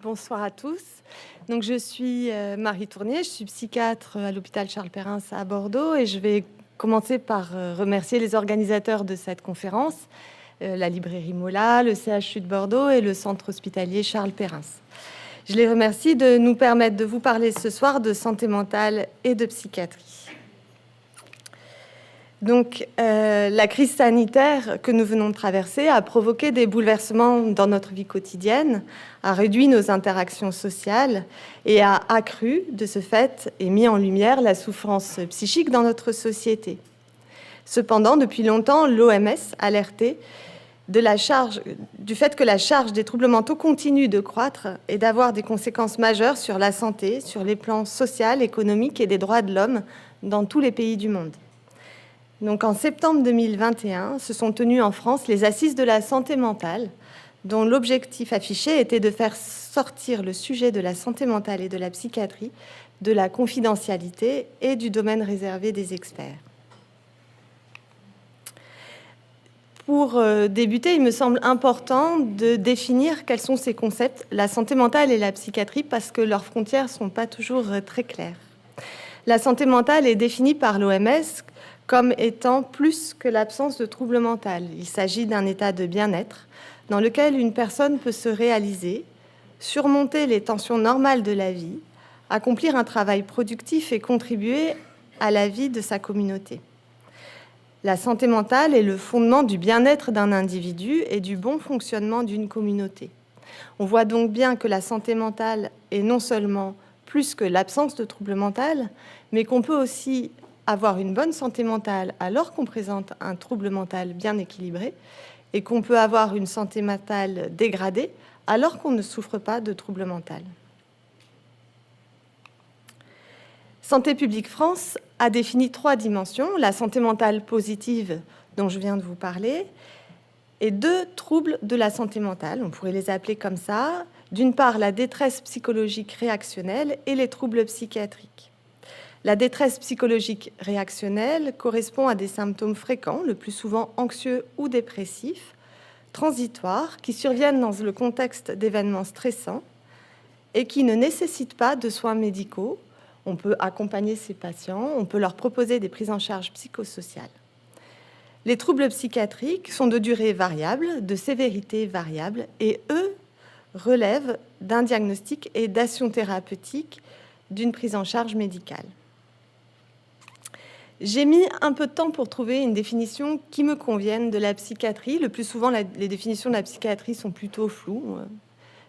bonsoir à tous. Donc, je suis Marie Tournier, je suis psychiatre à l'hôpital Charles-Perrin à Bordeaux et je vais commencer par remercier les organisateurs de cette conférence, la librairie Mola, le CHU de Bordeaux et le centre hospitalier Charles-Perrin. Je les remercie de nous permettre de vous parler ce soir de santé mentale et de psychiatrie. Donc, la crise sanitaire que nous venons de traverser a provoqué des bouleversements dans notre vie quotidienne, a réduit nos interactions sociales et a accru, de ce fait, et mis en lumière la souffrance psychique dans notre société. Cependant, depuis longtemps, l'OMS alertait du fait que la charge des troubles mentaux continue de croître et d'avoir des conséquences majeures sur la santé, sur les plans social, économique et des droits de l'homme dans tous les pays du monde. Donc, en septembre 2021, se sont tenues en France les Assises de la santé mentale, dont l'objectif affiché était de faire sortir le sujet de la santé mentale et de la psychiatrie de la confidentialité et du domaine réservé des experts. Pour débuter, il me semble important de définir quels sont ces concepts, la santé mentale et la psychiatrie, parce que leurs frontières ne sont pas toujours très claires. La santé mentale est définie par l'OMS comme étant plus que l'absence de trouble mental. Il s'agit d'un état de bien-être dans lequel une personne peut se réaliser, surmonter les tensions normales de la vie, accomplir un travail productif et contribuer à la vie de sa communauté. La santé mentale est le fondement du bien-être d'un individu et du bon fonctionnement d'une communauté. On voit donc bien que la santé mentale est non seulement plus que l'absence de trouble mental, mais qu'on peut aussi avoir une bonne santé mentale alors qu'on présente un trouble mental bien équilibré et qu'on peut avoir une santé mentale dégradée alors qu'on ne souffre pas de trouble mental. Santé publique France a défini 3 dimensions, la santé mentale positive dont je viens de vous parler, et 2 troubles de la santé mentale, on pourrait les appeler comme ça, d'une part la détresse psychologique réactionnelle et les troubles psychiatriques. La détresse psychologique réactionnelle correspond à des symptômes fréquents, le plus souvent anxieux ou dépressifs, transitoires, qui surviennent dans le contexte d'événements stressants et qui ne nécessitent pas de soins médicaux. On peut accompagner ces patients, on peut leur proposer des prises en charge psychosociales. Les troubles psychiatriques sont de durée variable, de sévérité variable, et eux relèvent d'un diagnostic et d'action thérapeutique d'une prise en charge médicale. J'ai mis un peu de temps pour trouver une définition qui me convienne de la psychiatrie. Le plus souvent, les définitions de la psychiatrie sont plutôt floues.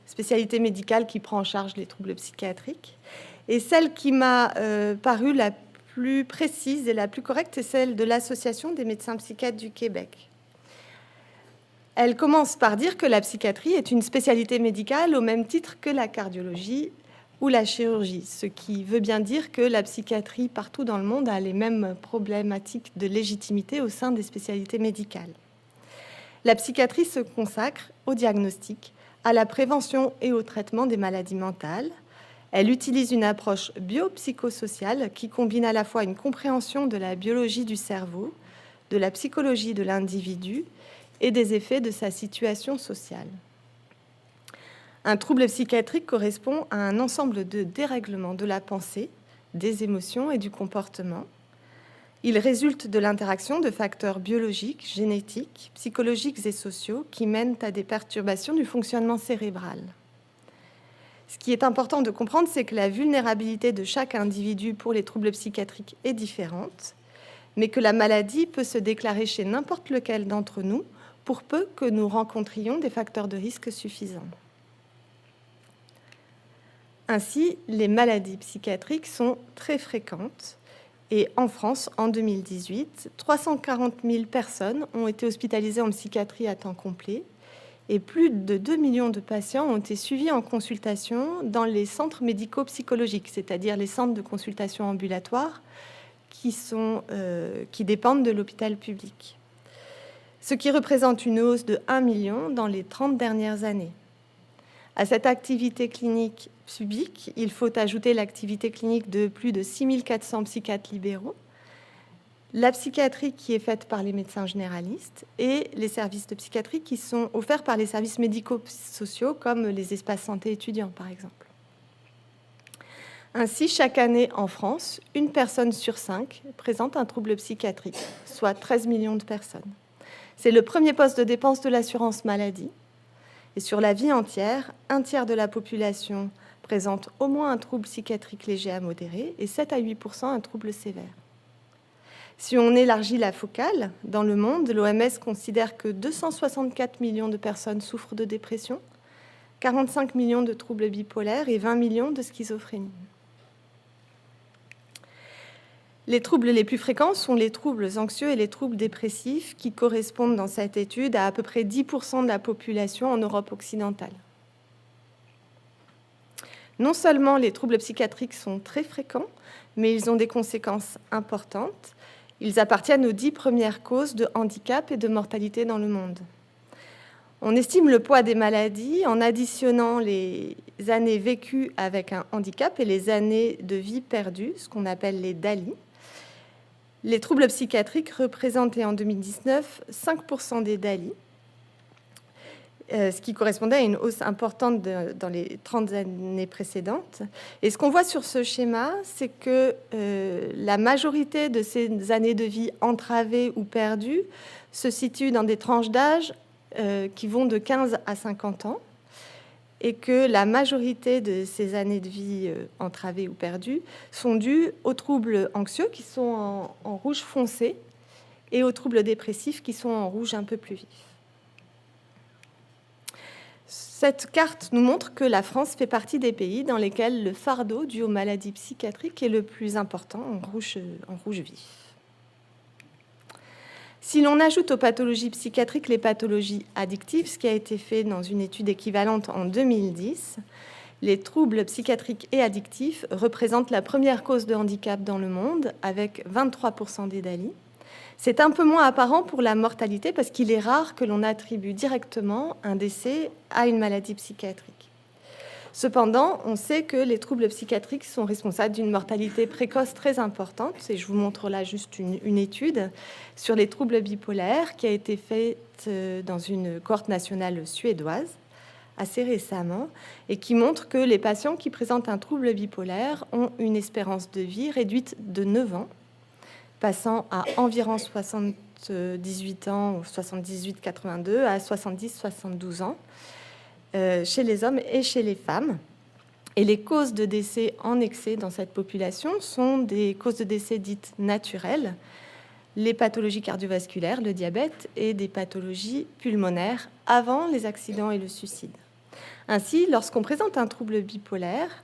Spécialité médicale qui prend en charge les troubles psychiatriques. Et celle qui m'a paru la plus précise et la plus correcte est celle de l'Association des médecins psychiatres du Québec. Elle commence par dire que la psychiatrie est une spécialité médicale au même titre que la cardiologie ou la chirurgie, ce qui veut bien dire que la psychiatrie partout dans le monde a les mêmes problématiques de légitimité au sein des spécialités médicales. La psychiatrie se consacre au diagnostic, à la prévention et au traitement des maladies mentales. Elle utilise une approche biopsychosociale qui combine à la fois une compréhension de la biologie du cerveau, de la psychologie de l'individu et des effets de sa situation sociale. Un trouble psychiatrique correspond à un ensemble de dérèglements de la pensée, des émotions et du comportement. Il résulte de l'interaction de facteurs biologiques, génétiques, psychologiques et sociaux qui mènent à des perturbations du fonctionnement cérébral. Ce qui est important de comprendre, c'est que la vulnérabilité de chaque individu pour les troubles psychiatriques est différente, mais que la maladie peut se déclarer chez n'importe lequel d'entre nous, pour peu que nous rencontrions des facteurs de risque suffisants. Ainsi, les maladies psychiatriques sont très fréquentes et en France, en 2018, 340 000 personnes ont été hospitalisées en psychiatrie à temps complet et plus de 2 millions de patients ont été suivis en consultation dans les centres médico-psychologiques, c'est-à-dire les centres de consultation ambulatoires qui dépendent de l'hôpital public, ce qui représente une hausse de 1 million dans les 30 dernières années. À cette activité clinique publique, il faut ajouter l'activité clinique de plus de 6 400 psychiatres libéraux la psychiatrie qui est faite par les médecins généralistes et les services de psychiatrie qui sont offerts par les services médico-sociaux comme les espaces santé étudiants par exemple. Ainsi, chaque année en France, une personne sur 5 présente un trouble psychiatrique, soit 13 millions de personnes. C'est le premier poste de dépense de l'assurance maladie. Et sur la vie entière, un tiers de la population présente au moins un trouble psychiatrique léger à modéré et 7 à 8% un trouble sévère. Si on élargit la focale, dans le monde, l'OMS considère que 264 millions de personnes souffrent de dépression, 45 millions de troubles bipolaires et 20 millions de schizophrénie. Les troubles les plus fréquents sont les troubles anxieux et les troubles dépressifs qui correspondent dans cette étude à peu près 10% de la population en Europe occidentale. Non seulement les troubles psychiatriques sont très fréquents, mais ils ont des conséquences importantes. Ils appartiennent aux 10 premières causes de handicap et de mortalité dans le monde. On estime le poids des maladies en additionnant les années vécues avec un handicap et les années de vie perdues, ce qu'on appelle les DALI. Les troubles psychiatriques représentaient en 2019 5% des DALI, ce qui correspondait à une hausse importante dans les 30 années précédentes. Et ce qu'on voit sur ce schéma, c'est que la majorité de ces années de vie entravées ou perdues se situent dans des tranches d'âge qui vont de 15 à 50 ans, et que la majorité de ces années de vie entravées ou perdues sont dues aux troubles anxieux qui sont en rouge foncé et aux troubles dépressifs qui sont en rouge un peu plus vif. Cette carte nous montre que la France fait partie des pays dans lesquels le fardeau dû aux maladies psychiatriques est le plus important, en rouge vif. Si l'on ajoute aux pathologies psychiatriques les pathologies addictives, ce qui a été fait dans une étude équivalente en 2010, les troubles psychiatriques et addictifs représentent la première cause de handicap dans le monde, avec 23% des DALI. C'est un peu moins apparent pour la mortalité parce qu'il est rare que l'on attribue directement un décès à une maladie psychiatrique. Cependant, on sait que les troubles psychiatriques sont responsables d'une mortalité précoce très importante. Et je vous montre là juste une étude sur les troubles bipolaires qui a été faite dans une cohorte nationale suédoise assez récemment et qui montre que les patients qui présentent un trouble bipolaire ont une espérance de vie réduite de 9 ans, passant à environ 78 ans ou 78-82 à 70-72 ans. Chez les hommes et chez les femmes. Et les causes de décès en excès dans cette population sont des causes de décès dites naturelles, les pathologies cardiovasculaires, le diabète et des pathologies pulmonaires avant les accidents et le suicide. Ainsi, lorsqu'on présente un trouble bipolaire,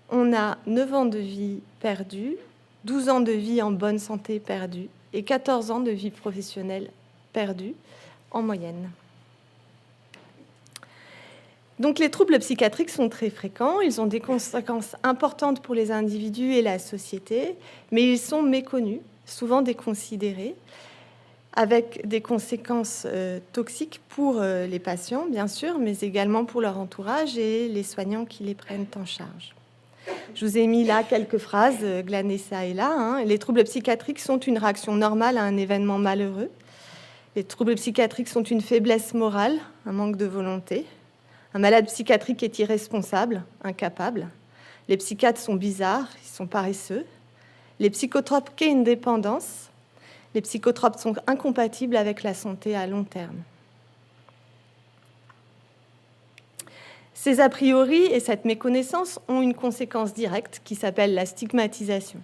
on a 9 ans de vie perdus, 12 ans de vie en bonne santé perdus et 14 ans de vie professionnelle perdus en moyenne. Donc les troubles psychiatriques sont très fréquents, ils ont des conséquences importantes pour les individus et la société, mais ils sont méconnus, souvent déconsidérés, avec des conséquences toxiques pour les patients, bien sûr, mais également pour leur entourage et les soignants qui les prennent en charge. Je vous ai mis là quelques phrases glanées ça et là. Les troubles psychiatriques sont une réaction normale à un événement malheureux. Les troubles psychiatriques sont une faiblesse morale, un manque de volonté. Un malade psychiatrique est irresponsable, incapable. Les psychiatres sont bizarres, ils sont paresseux. Les psychotropes créent une dépendance. Les psychotropes sont incompatibles avec la santé à long terme. Ces a priori et cette méconnaissance ont une conséquence directe qui s'appelle la stigmatisation.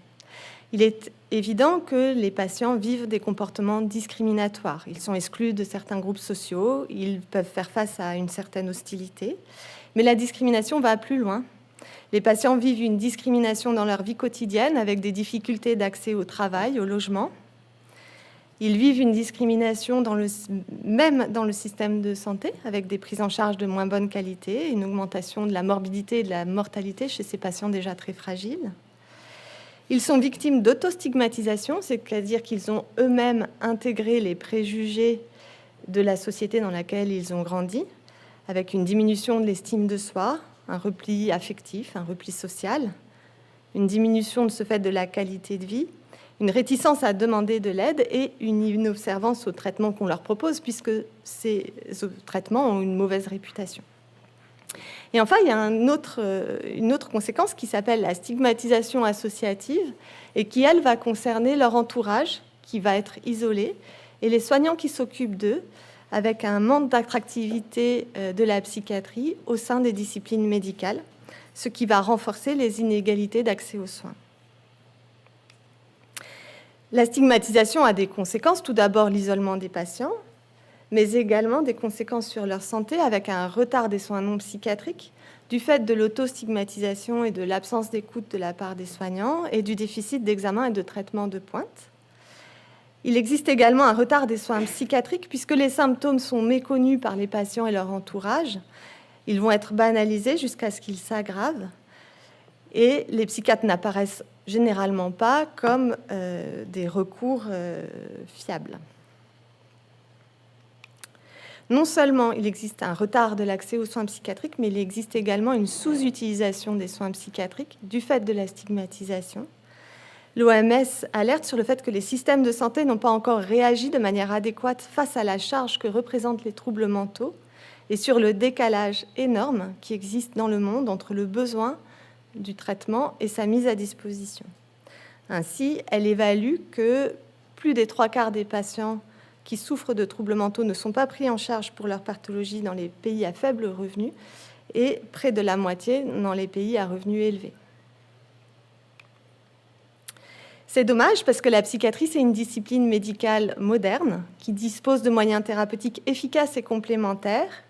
Il est évident que les patients vivent des comportements discriminatoires. Ils sont exclus de certains groupes sociaux, ils peuvent faire face à une certaine hostilité. Mais la discrimination va plus loin. Les patients vivent une discrimination dans leur vie quotidienne avec des difficultés d'accès au travail, au logement. Ils vivent une discrimination même dans le système de santé, avec des prises en charge de moins bonne qualité, une augmentation de la morbidité et de la mortalité chez ces patients déjà très fragiles. Ils sont victimes d'autostigmatisation, c'est-à-dire qu'ils ont eux-mêmes intégré les préjugés de la société dans laquelle ils ont grandi, avec une diminution de l'estime de soi, un repli affectif, un repli social, une diminution de ce fait de la qualité de vie, une réticence à demander de l'aide et une inobservance aux traitements qu'on leur propose, puisque ces traitements ont une mauvaise réputation. Et enfin, il y a une autre conséquence qui s'appelle la stigmatisation associative et qui, elle, va concerner leur entourage, qui va être isolé, et les soignants qui s'occupent d'eux, avec un manque d'attractivité de la psychiatrie au sein des disciplines médicales, ce qui va renforcer les inégalités d'accès aux soins. La stigmatisation a des conséquences, tout d'abord l'isolement des patients, mais également des conséquences sur leur santé avec un retard des soins non psychiatriques, du fait de l'autostigmatisation et de l'absence d'écoute de la part des soignants et du déficit d'examen et de traitement de pointe. Il existe également un retard des soins psychiatriques puisque les symptômes sont méconnus par les patients et leur entourage. Ils vont être banalisés jusqu'à ce qu'ils s'aggravent et les psychiatres n'apparaissent généralement pas comme des recours fiables. Non seulement il existe un retard de l'accès aux soins psychiatriques, mais il existe également une sous-utilisation des soins psychiatriques du fait de la stigmatisation. L'OMS alerte sur le fait que les systèmes de santé n'ont pas encore réagi de manière adéquate face à la charge que représentent les troubles mentaux et sur le décalage énorme qui existe dans le monde entre le besoin du traitement et sa mise à disposition. Ainsi, elle évalue que plus des 3/4 des patients qui souffrent de troubles mentaux ne sont pas pris en charge pour leur pathologie dans les pays à faible revenu et près de la moitié dans les pays à revenus élevés. C'est dommage parce que la psychiatrie, c'est une discipline médicale moderne qui dispose de moyens thérapeutiques efficaces et complémentaires.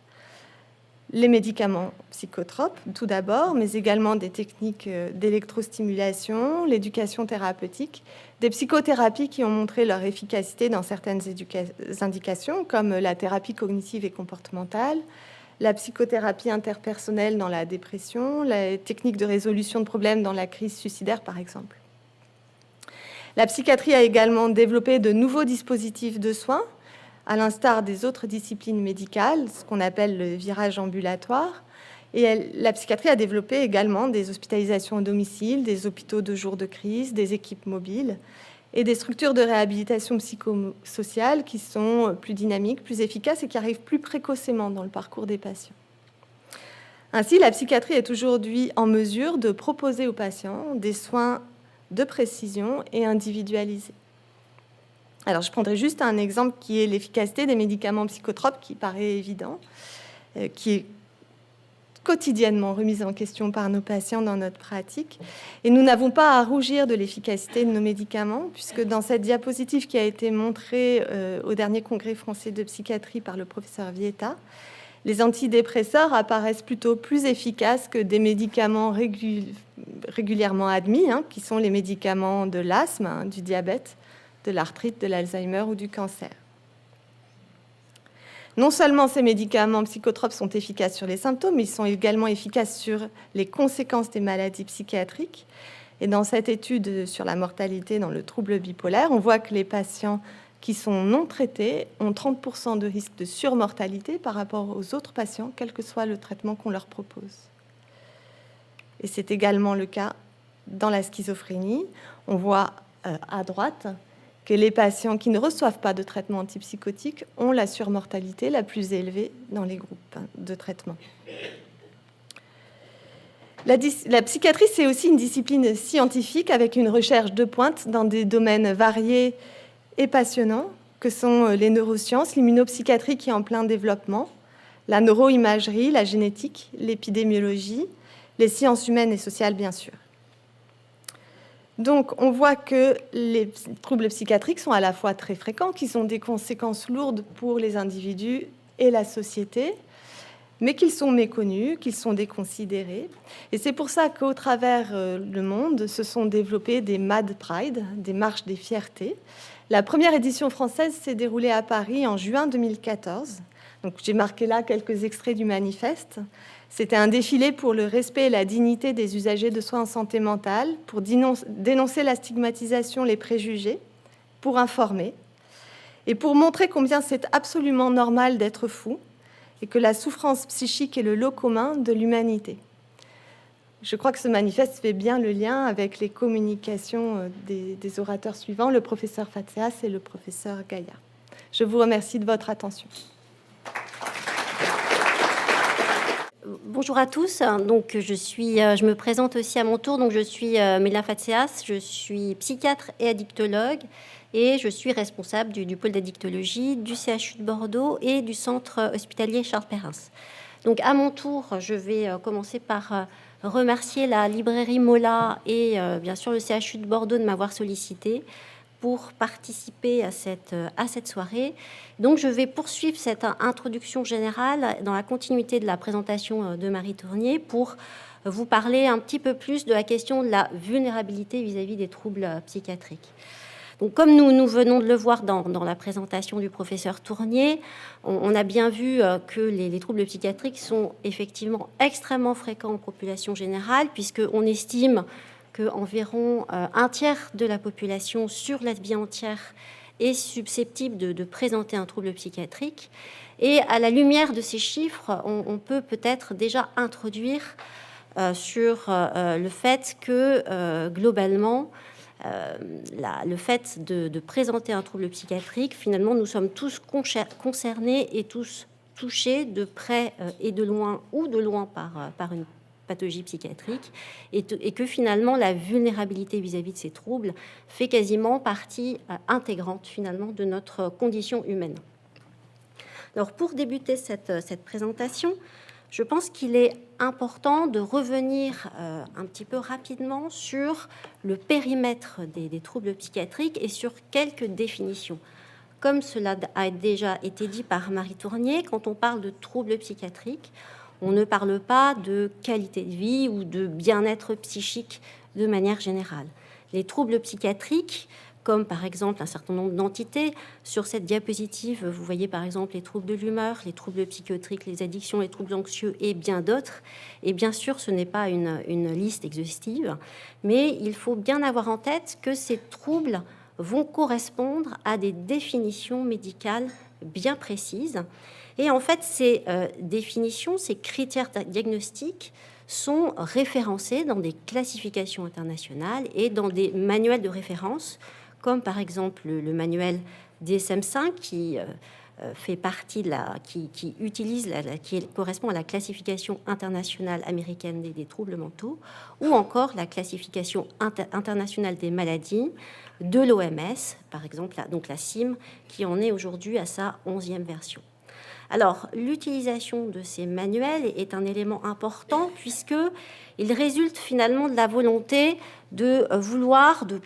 Les médicaments psychotropes, tout d'abord, mais également des techniques d'électrostimulation, l'éducation thérapeutique, des psychothérapies qui ont montré leur efficacité dans certaines indications, comme la thérapie cognitive et comportementale, la psychothérapie interpersonnelle dans la dépression, les techniques de résolution de problèmes dans la crise suicidaire, par exemple. La psychiatrie a également développé de nouveaux dispositifs de soins, à l'instar des autres disciplines médicales, ce qu'on appelle le virage ambulatoire. Et la psychiatrie a développé également des hospitalisations au domicile, des hôpitaux de jour de crise, des équipes mobiles et des structures de réhabilitation psychosociale qui sont plus dynamiques, plus efficaces et qui arrivent plus précocement dans le parcours des patients. Ainsi, la psychiatrie est aujourd'hui en mesure de proposer aux patients des soins de précision et individualisés. Alors, je prendrai juste un exemple qui est l'efficacité des médicaments psychotropes, qui paraît évident, qui est quotidiennement remise en question par nos patients dans notre pratique. Et nous n'avons pas à rougir de l'efficacité de nos médicaments, puisque dans cette diapositive qui a été montrée au dernier congrès français de psychiatrie par le professeur Vieta, les antidépresseurs apparaissent plutôt plus efficaces que des médicaments régulièrement admis, qui sont les médicaments de l'asthme, du diabète, de l'arthrite, de l'Alzheimer ou du cancer. Non seulement ces médicaments psychotropes sont efficaces sur les symptômes, mais ils sont également efficaces sur les conséquences des maladies psychiatriques. Et dans cette étude sur la mortalité dans le trouble bipolaire, on voit que les patients qui sont non traités ont 30% de risque de surmortalité par rapport aux autres patients, quel que soit le traitement qu'on leur propose. Et c'est également le cas dans la schizophrénie. On voit à droite que les patients qui ne reçoivent pas de traitement antipsychotique ont la surmortalité la plus élevée dans les groupes de traitement. La psychiatrie, c'est aussi une discipline scientifique avec une recherche de pointe dans des domaines variés et passionnants, que sont les neurosciences, l'immunopsychiatrie qui est en plein développement, la neuroimagerie, la génétique, l'épidémiologie, les sciences humaines et sociales, bien sûr. Donc, on voit que les troubles psychiatriques sont à la fois très fréquents, qu'ils ont des conséquences lourdes pour les individus et la société, mais qu'ils sont méconnus, qu'ils sont déconsidérés. Et c'est pour ça qu'au travers le monde se sont développés des Mad Pride, des marches des fiertés. La première édition française s'est déroulée à Paris en juin 2014. Donc, j'ai marqué là quelques extraits du manifeste. C'était un défilé pour le respect et la dignité des usagers de soins en santé mentale, pour dénoncer la stigmatisation, les préjugés, pour informer et pour montrer combien c'est absolument normal d'être fou et que la souffrance psychique est le lot commun de l'humanité. Je crois que ce manifeste fait bien le lien avec les communications des orateurs suivants, le professeur Fatseas et le professeur Gaillard. Je vous remercie de votre attention. Bonjour à tous. Donc, je me présente aussi à mon tour. Donc, je suis Mela Fatseas, je suis psychiatre et addictologue et je suis responsable du pôle d'addictologie du CHU de Bordeaux et du centre hospitalier Charles Perrins. Donc, à mon tour, je vais commencer par remercier la librairie Mola et bien sûr le CHU de Bordeaux de m'avoir sollicité pour participer à cette soirée. Donc, je vais poursuivre cette introduction générale dans la continuité de la présentation de Marie Tournier pour vous parler un petit peu plus de la question de la vulnérabilité vis-à-vis des troubles psychiatriques. Donc, comme nous venons de le voir dans la présentation du professeur Tournier, on a bien vu que les troubles psychiatriques sont effectivement extrêmement fréquents en population générale, puisqu'on estime qu'environ un tiers de la population sur la vie entière est susceptible de présenter un trouble psychiatrique. Et à la lumière de ces chiffres, on peut peut-être déjà introduire sur le fait que globalement, le fait de présenter un trouble psychiatrique, finalement, nous sommes tous concernés et tous touchés de près et de loin ou de loin par une pathologie psychiatrique, et que finalement la vulnérabilité vis-à-vis de ces troubles fait quasiment partie intégrante finalement de notre condition humaine. Alors, pour débuter cette présentation, je pense qu'il est important de revenir un petit peu rapidement sur le périmètre des troubles psychiatriques et sur quelques définitions. Comme cela a déjà été dit par Marie Tournier, quand on parle de troubles psychiatriques, on ne parle pas de qualité de vie ou de bien-être psychique de manière générale. Les troubles psychiatriques, comme par exemple un certain nombre d'entités, sur cette diapositive, vous voyez par exemple les troubles de l'humeur, les troubles psychotiques, les addictions, les troubles anxieux et bien d'autres. Et bien sûr, ce n'est pas une liste exhaustive, mais il faut bien avoir en tête que ces troubles vont correspondre à des définitions médicales bien précises. Et en fait, ces définitions, ces critères diagnostiques sont référencés dans des classifications internationales et dans des manuels de référence, comme par exemple le manuel DSM-5 qui fait partie qui correspond à la classification internationale américaine des troubles mentaux, ou encore la classification internationale des maladies de l'OMS, par exemple, donc la CIM, qui en est aujourd'hui à sa 11e version. Alors, l'utilisation de ces manuels est un élément important puisqu'il résulte finalement de la volonté de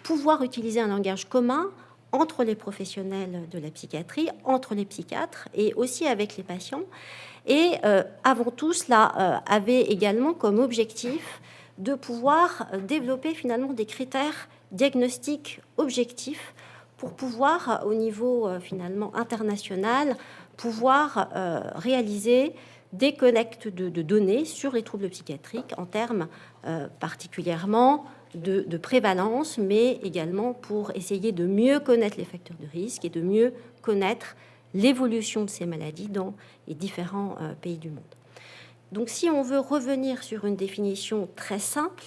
pouvoir utiliser un langage commun entre les professionnels de la psychiatrie, entre les psychiatres et aussi avec les patients. Et avant tout, cela avait également comme objectif de pouvoir développer finalement des critères diagnostiques objectifs pour pouvoir, au niveau finalement international, pouvoir réaliser des collectes de données sur les troubles psychiatriques en termes particulièrement de prévalence, mais également pour essayer de mieux connaître les facteurs de risque et de mieux connaître l'évolution de ces maladies dans les différents pays du monde. Donc, si on veut revenir sur une définition très simple,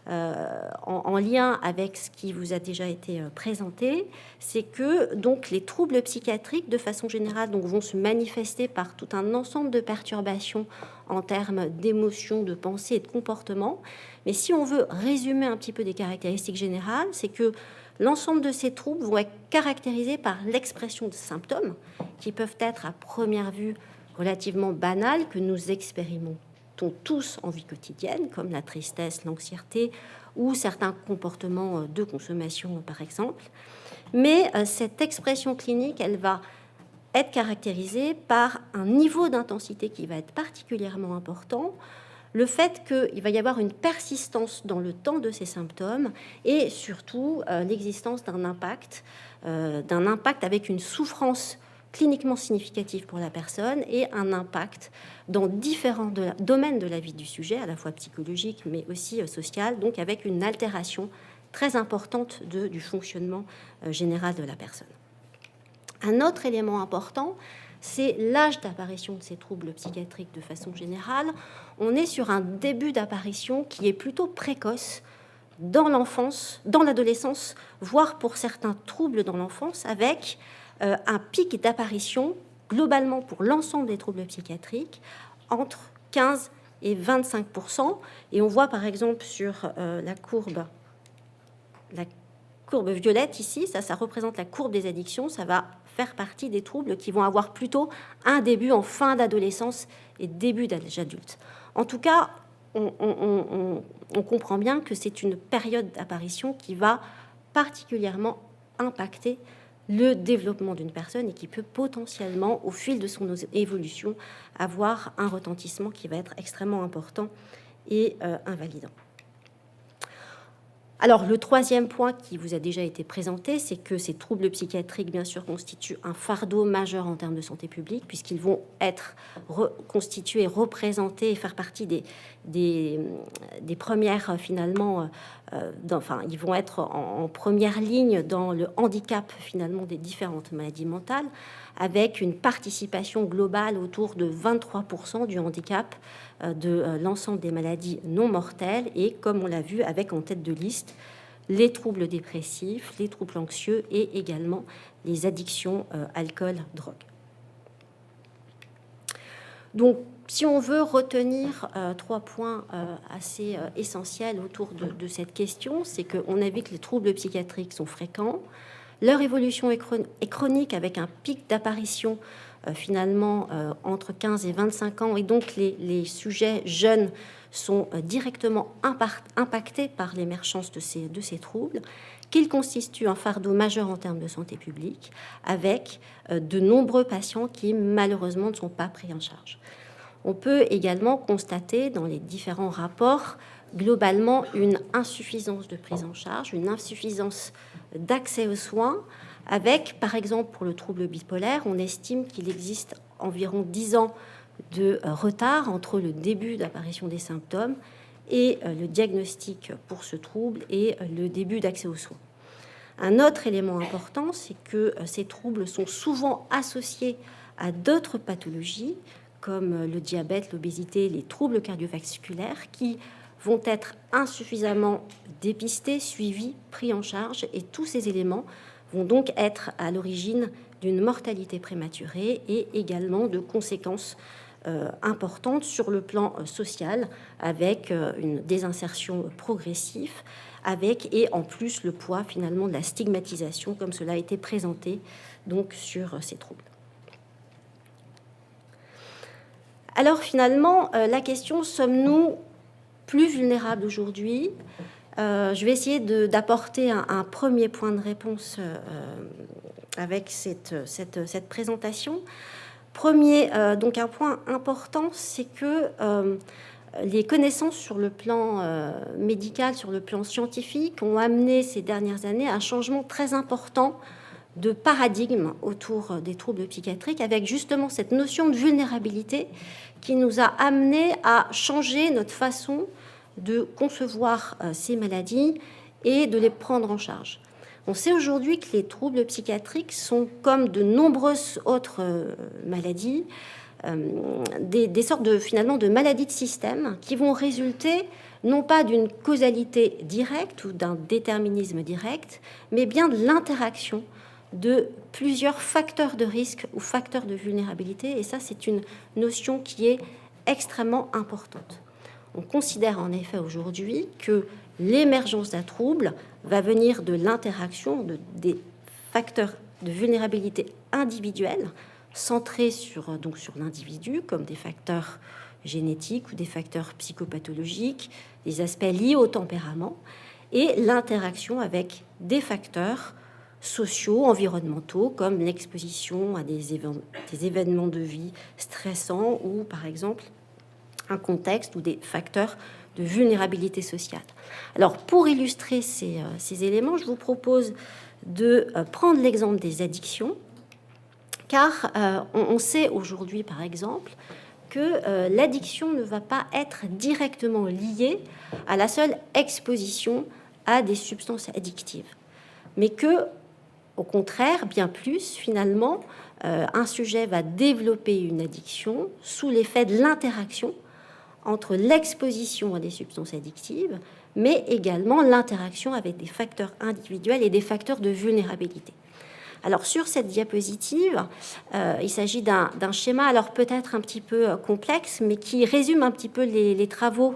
en lien avec ce qui vous a déjà été présenté, c'est que donc, les troubles psychiatriques, de façon générale, donc, vont se manifester par tout un ensemble de perturbations en termes d'émotions, de pensées et de comportements. Mais si on veut résumer un petit peu des caractéristiques générales, c'est que l'ensemble de ces troubles vont être caractérisés par l'expression de symptômes qui peuvent être à première vue relativement banals, que nous expérimentons tous en vie quotidienne, comme la tristesse, l'anxiété ou certains comportements de consommation, par exemple. Mais cette expression clinique, elle va être caractérisée par un niveau d'intensité qui va être particulièrement important, le fait qu'il va y avoir une persistance dans le temps de ces symptômes et surtout l'existence d'un impact avec une souffrance cliniquement significative pour la personne et un impact dans différents domaines de la vie du sujet, à la fois psychologique mais aussi social, donc avec une altération très importante du fonctionnement général de la personne. Un autre élément important, c'est l'âge d'apparition de ces troubles psychiatriques de façon générale. On est sur un début d'apparition qui est plutôt précoce dans l'enfance, dans l'adolescence, voire pour certains troubles dans l'enfance, avec un pic d'apparition globalement pour l'ensemble des troubles psychiatriques entre 15 et 25%. Et on voit par exemple sur la courbe violette ici, ça représente la courbe des addictions, ça va faire partie des troubles qui vont avoir plutôt un début en fin d'adolescence et début d'âge adulte. En tout cas, on comprend bien que c'est une période d'apparition qui va particulièrement impacter le développement d'une personne et qui peut potentiellement, au fil de son évolution, avoir un retentissement qui va être extrêmement important et invalidant. Alors, le troisième point qui vous a déjà été présenté, c'est que ces troubles psychiatriques, bien sûr, constituent un fardeau majeur en termes de santé publique, puisqu'ils vont être constitués, représentés et faire partie des premières, finalement, ils vont être en première ligne dans le handicap, finalement, des différentes maladies mentales, avec une participation globale autour de 23% du handicap de l'ensemble des maladies non mortelles et, comme on l'a vu, avec en tête de liste les troubles dépressifs, les troubles anxieux et également les addictions alcool-drogue. Donc, si on veut retenir 3 points assez essentiels autour de cette question, c'est qu'on a vu que les troubles psychiatriques sont fréquents, leur évolution est chronique avec un pic d'apparition finalement entre 15 et 25 ans, et donc les sujets jeunes sont directement impactés par l'émergence de ces troubles, qu'ils constituent un fardeau majeur en termes de santé publique, avec de nombreux patients qui malheureusement ne sont pas pris en charge. On peut également constater dans les différents rapports globalement une insuffisance de prise en charge, une insuffisance d'accès aux soins, avec, par exemple, pour le trouble bipolaire, on estime qu'il existe environ 10 ans de retard entre le début d'apparition des symptômes et le diagnostic pour ce trouble et le début d'accès aux soins. Un autre élément important, c'est que ces troubles sont souvent associés à d'autres pathologies, comme le diabète, l'obésité, les troubles cardiovasculaires, qui vont être insuffisamment dépistés, suivis, pris en charge, et tous ces éléments vont donc être à l'origine d'une mortalité prématurée et également de conséquences importantes sur le plan social, avec une désinsertion progressive, avec et en plus le poids finalement de la stigmatisation, comme cela a été présenté donc sur ces troubles. Alors finalement, la question, sommes-nous plus vulnérables aujourd'hui? Je vais essayer d'apporter un premier point de réponse avec cette présentation. Premier, donc un point important, c'est que les connaissances sur le plan médical, sur le plan scientifique, ont amené ces dernières années un changement très important de paradigme autour des troubles psychiatriques, avec justement cette notion de vulnérabilité qui nous a amené à changer notre façon de concevoir ces maladies et de les prendre en charge. On sait aujourd'hui que les troubles psychiatriques sont, comme de nombreuses autres maladies, des sortes finalement de maladies de système qui vont résulter non pas d'une causalité directe ou d'un déterminisme direct, mais bien de l'interaction de plusieurs facteurs de risque ou facteurs de vulnérabilité. Et ça, c'est une notion qui est extrêmement importante. On considère en effet aujourd'hui que l'émergence d'un trouble va venir de l'interaction des facteurs de vulnérabilité individuels centrés sur l'individu, comme des facteurs génétiques ou des facteurs psychopathologiques, des aspects liés au tempérament, et l'interaction avec des facteurs sociaux, environnementaux, comme l'exposition à des événements de vie stressants ou, par exemple, un contexte ou des facteurs de vulnérabilité sociale. Alors, pour illustrer ces éléments, je vous propose de prendre l'exemple des addictions, car on sait aujourd'hui, par exemple, que l'addiction ne va pas être directement liée à la seule exposition à des substances addictives, mais que Au contraire, bien plus, finalement, un sujet va développer une addiction sous l'effet de l'interaction entre l'exposition à des substances addictives, mais également l'interaction avec des facteurs individuels et des facteurs de vulnérabilité. Alors sur cette diapositive, il s'agit d'un schéma, alors peut-être un petit peu complexe, mais qui résume un petit peu les travaux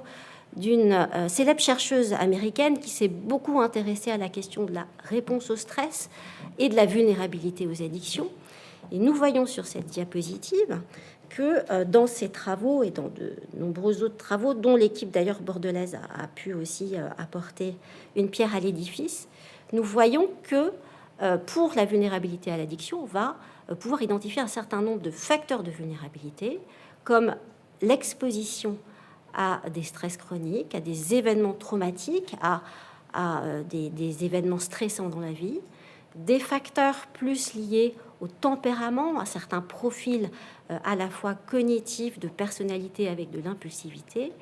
d'une célèbre chercheuse américaine qui s'est beaucoup intéressée à la question de la réponse au stress et de la vulnérabilité aux addictions. Et nous voyons sur cette diapositive que dans ces travaux et dans de nombreux autres travaux, dont l'équipe d'ailleurs bordelaise a pu aussi apporter une pierre à l'édifice, nous voyons que pour la vulnérabilité à l'addiction, on va pouvoir identifier un certain nombre de facteurs de vulnérabilité, comme l'exposition à des stress chroniques, à des événements traumatiques, à des événements stressants dans la vie, des facteurs plus liés au tempérament, à certains profils à la fois cognitifs, de personnalité avec de l'impulsivité,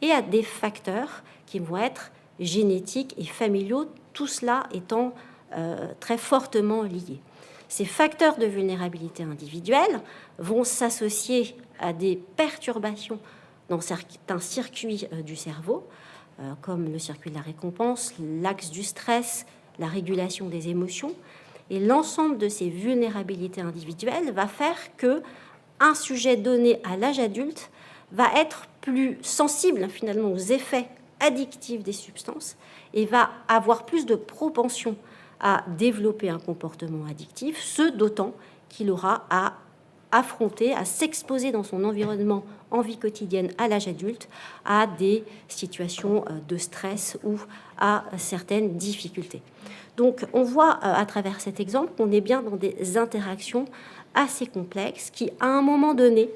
et à des facteurs qui vont être génétiques et familiaux, tout cela étant très fortement liés. Ces facteurs de vulnérabilité individuelle vont s'associer à des perturbations dans certains circuits du cerveau, comme le circuit de la récompense, l'axe du stress, la régulation des émotions. Et l'ensemble de ces vulnérabilités individuelles va faire que un sujet donné à l'âge adulte va être plus sensible finalement aux effets addictifs des substances et va avoir plus de propension à développer un comportement addictif, ce d'autant qu'il aura à affronter, à s'exposer dans son environnement en vie quotidienne à l'âge adulte à des situations de stress ou à certaines difficultés. Donc on voit à travers cet exemple qu'on est bien dans des interactions assez complexes qui, à un moment donné,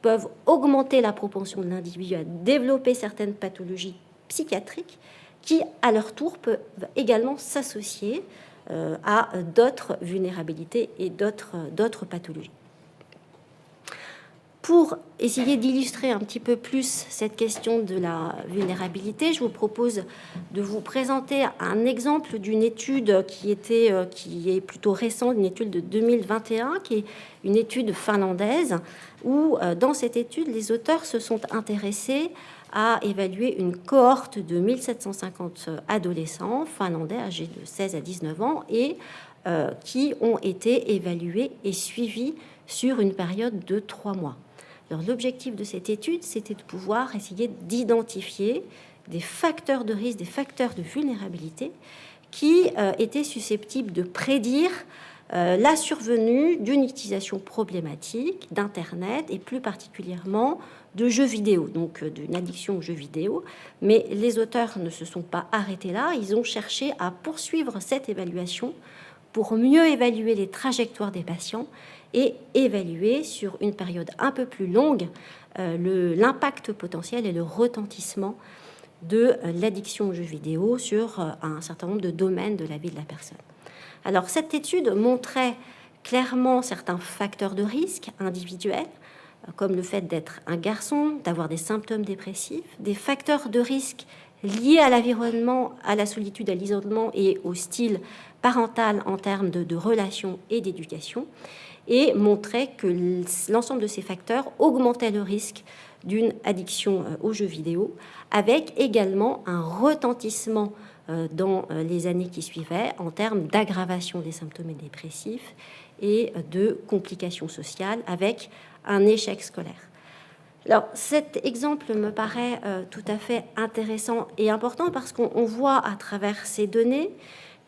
peuvent augmenter la propension de l'individu à développer certaines pathologies psychiatriques qui, à leur tour, peuvent également s'associer à d'autres vulnérabilités et d'autres pathologies. Pour essayer d'illustrer un petit peu plus cette question de la vulnérabilité, je vous propose de vous présenter un exemple d'une étude qui est plutôt récente, une étude de 2021, qui est une étude finlandaise, où dans cette étude, les auteurs se sont intéressés à évaluer une cohorte de 1750 adolescents finlandais âgés de 16 à 19 ans et qui ont été évalués et suivis sur une période de 3 mois. Alors, l'objectif de cette étude, c'était de pouvoir essayer d'identifier des facteurs de risque, des facteurs de vulnérabilité qui étaient susceptibles de prédire la survenue d'une utilisation problématique d'Internet et plus particulièrement de jeux vidéo, donc d'une addiction aux jeux vidéo. Mais les auteurs ne se sont pas arrêtés là, ils ont cherché à poursuivre cette évaluation pour mieux évaluer les trajectoires des patients et évaluer sur une période un peu plus longue l'impact potentiel et le retentissement de l'addiction aux jeux vidéo sur un certain nombre de domaines de la vie de la personne. Alors, cette étude montrait clairement certains facteurs de risque individuels, comme le fait d'être un garçon, d'avoir des symptômes dépressifs, des facteurs de risque liés à l'environnement, à la solitude, à l'isolement et au style parental en termes de relations et d'éducation, et montrait que l'ensemble de ces facteurs augmentait le risque d'une addiction aux jeux vidéo, avec également un retentissement dans les années qui suivaient en termes d'aggravation des symptômes dépressifs et de complications sociales avec un échec scolaire. Alors, cet exemple me paraît tout à fait intéressant et important parce qu'on voit à travers ces données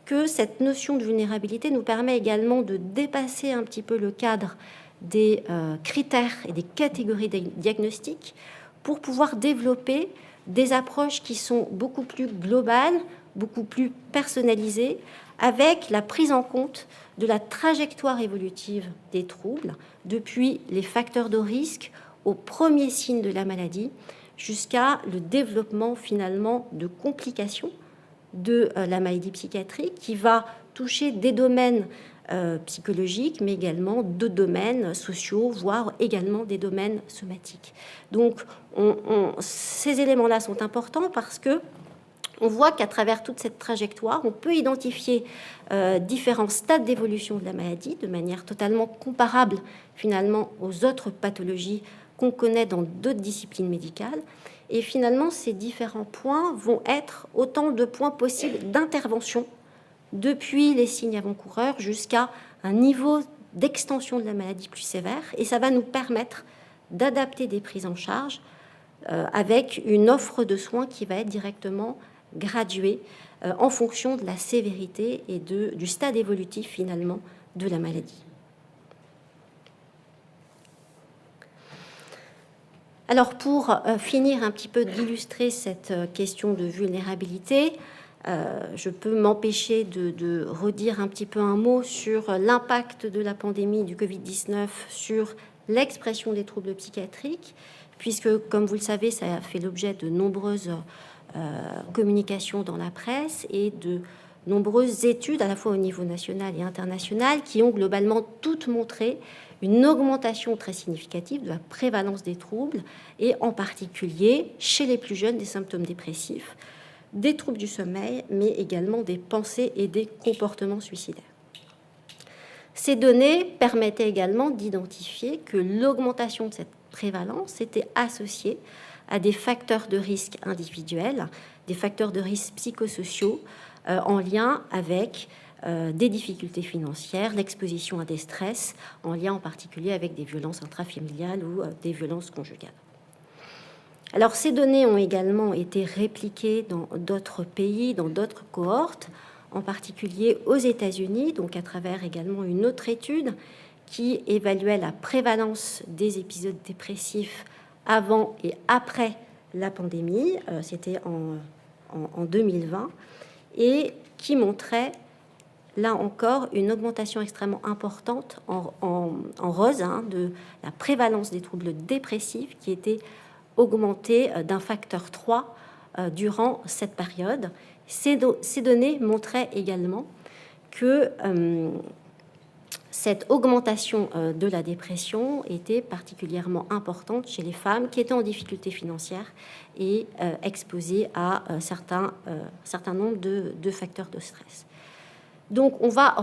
que cette notion de vulnérabilité nous permet également de dépasser un petit peu le cadre des critères et des catégories diagnostiques pour pouvoir développer des approches qui sont beaucoup plus globales, beaucoup plus personnalisées, avec la prise en compte de la trajectoire évolutive des troubles, depuis les facteurs de risque aux premiers signes de la maladie, jusqu'à le développement finalement de complications de la maladie psychiatrique qui va toucher des domaines psychologiques, mais également de domaines sociaux, voire également des domaines somatiques. Donc, ces éléments-là sont importants parce que on voit qu'à travers toute cette trajectoire, on peut identifier différents stades d'évolution de la maladie de manière totalement comparable finalement aux autres pathologies qu'on connaît dans d'autres disciplines médicales. Et finalement, ces différents points vont être autant de points possibles d'intervention depuis les signes avant-coureurs jusqu'à un niveau d'extension de la maladie plus sévère. Et ça va nous permettre d'adapter des prises en charge avec une offre de soins qui va être directement graduée en fonction de la sévérité et du stade évolutif finalement de la maladie. Alors pour finir un petit peu d'illustrer cette question de vulnérabilité, je peux m'empêcher de redire un petit peu un mot sur l'impact de la pandémie du Covid-19 sur l'expression des troubles psychiatriques, puisque, comme vous le savez, ça a fait l'objet de nombreuses communications dans la presse et de nombreuses études, à la fois au niveau national et international, qui ont globalement toutes montré une augmentation très significative de la prévalence des troubles, et en particulier, chez les plus jeunes, des symptômes dépressifs, des troubles du sommeil, mais également des pensées et des comportements suicidaires. Ces données permettaient également d'identifier que l'augmentation de cette prévalence était associée à des facteurs de risque individuels, des facteurs de risque psychosociaux en lien avec des difficultés financières, l'exposition à des stress, en lien en particulier avec des violences intrafamiliales ou des violences conjugales. Alors, ces données ont également été répliquées dans d'autres pays, dans d'autres cohortes, en particulier aux États-Unis, donc à travers également une autre étude qui évaluait la prévalence des épisodes dépressifs avant et après la pandémie, c'était en 2020, et qui montrait là encore une augmentation extrêmement importante en rose de la prévalence des troubles dépressifs qui était augmentée d'un facteur 3 durant cette période. Ces données montraient également que cette augmentation de la dépression était particulièrement importante chez les femmes qui étaient en difficulté financière et exposées à un certain nombre de facteurs de stress. Donc on voit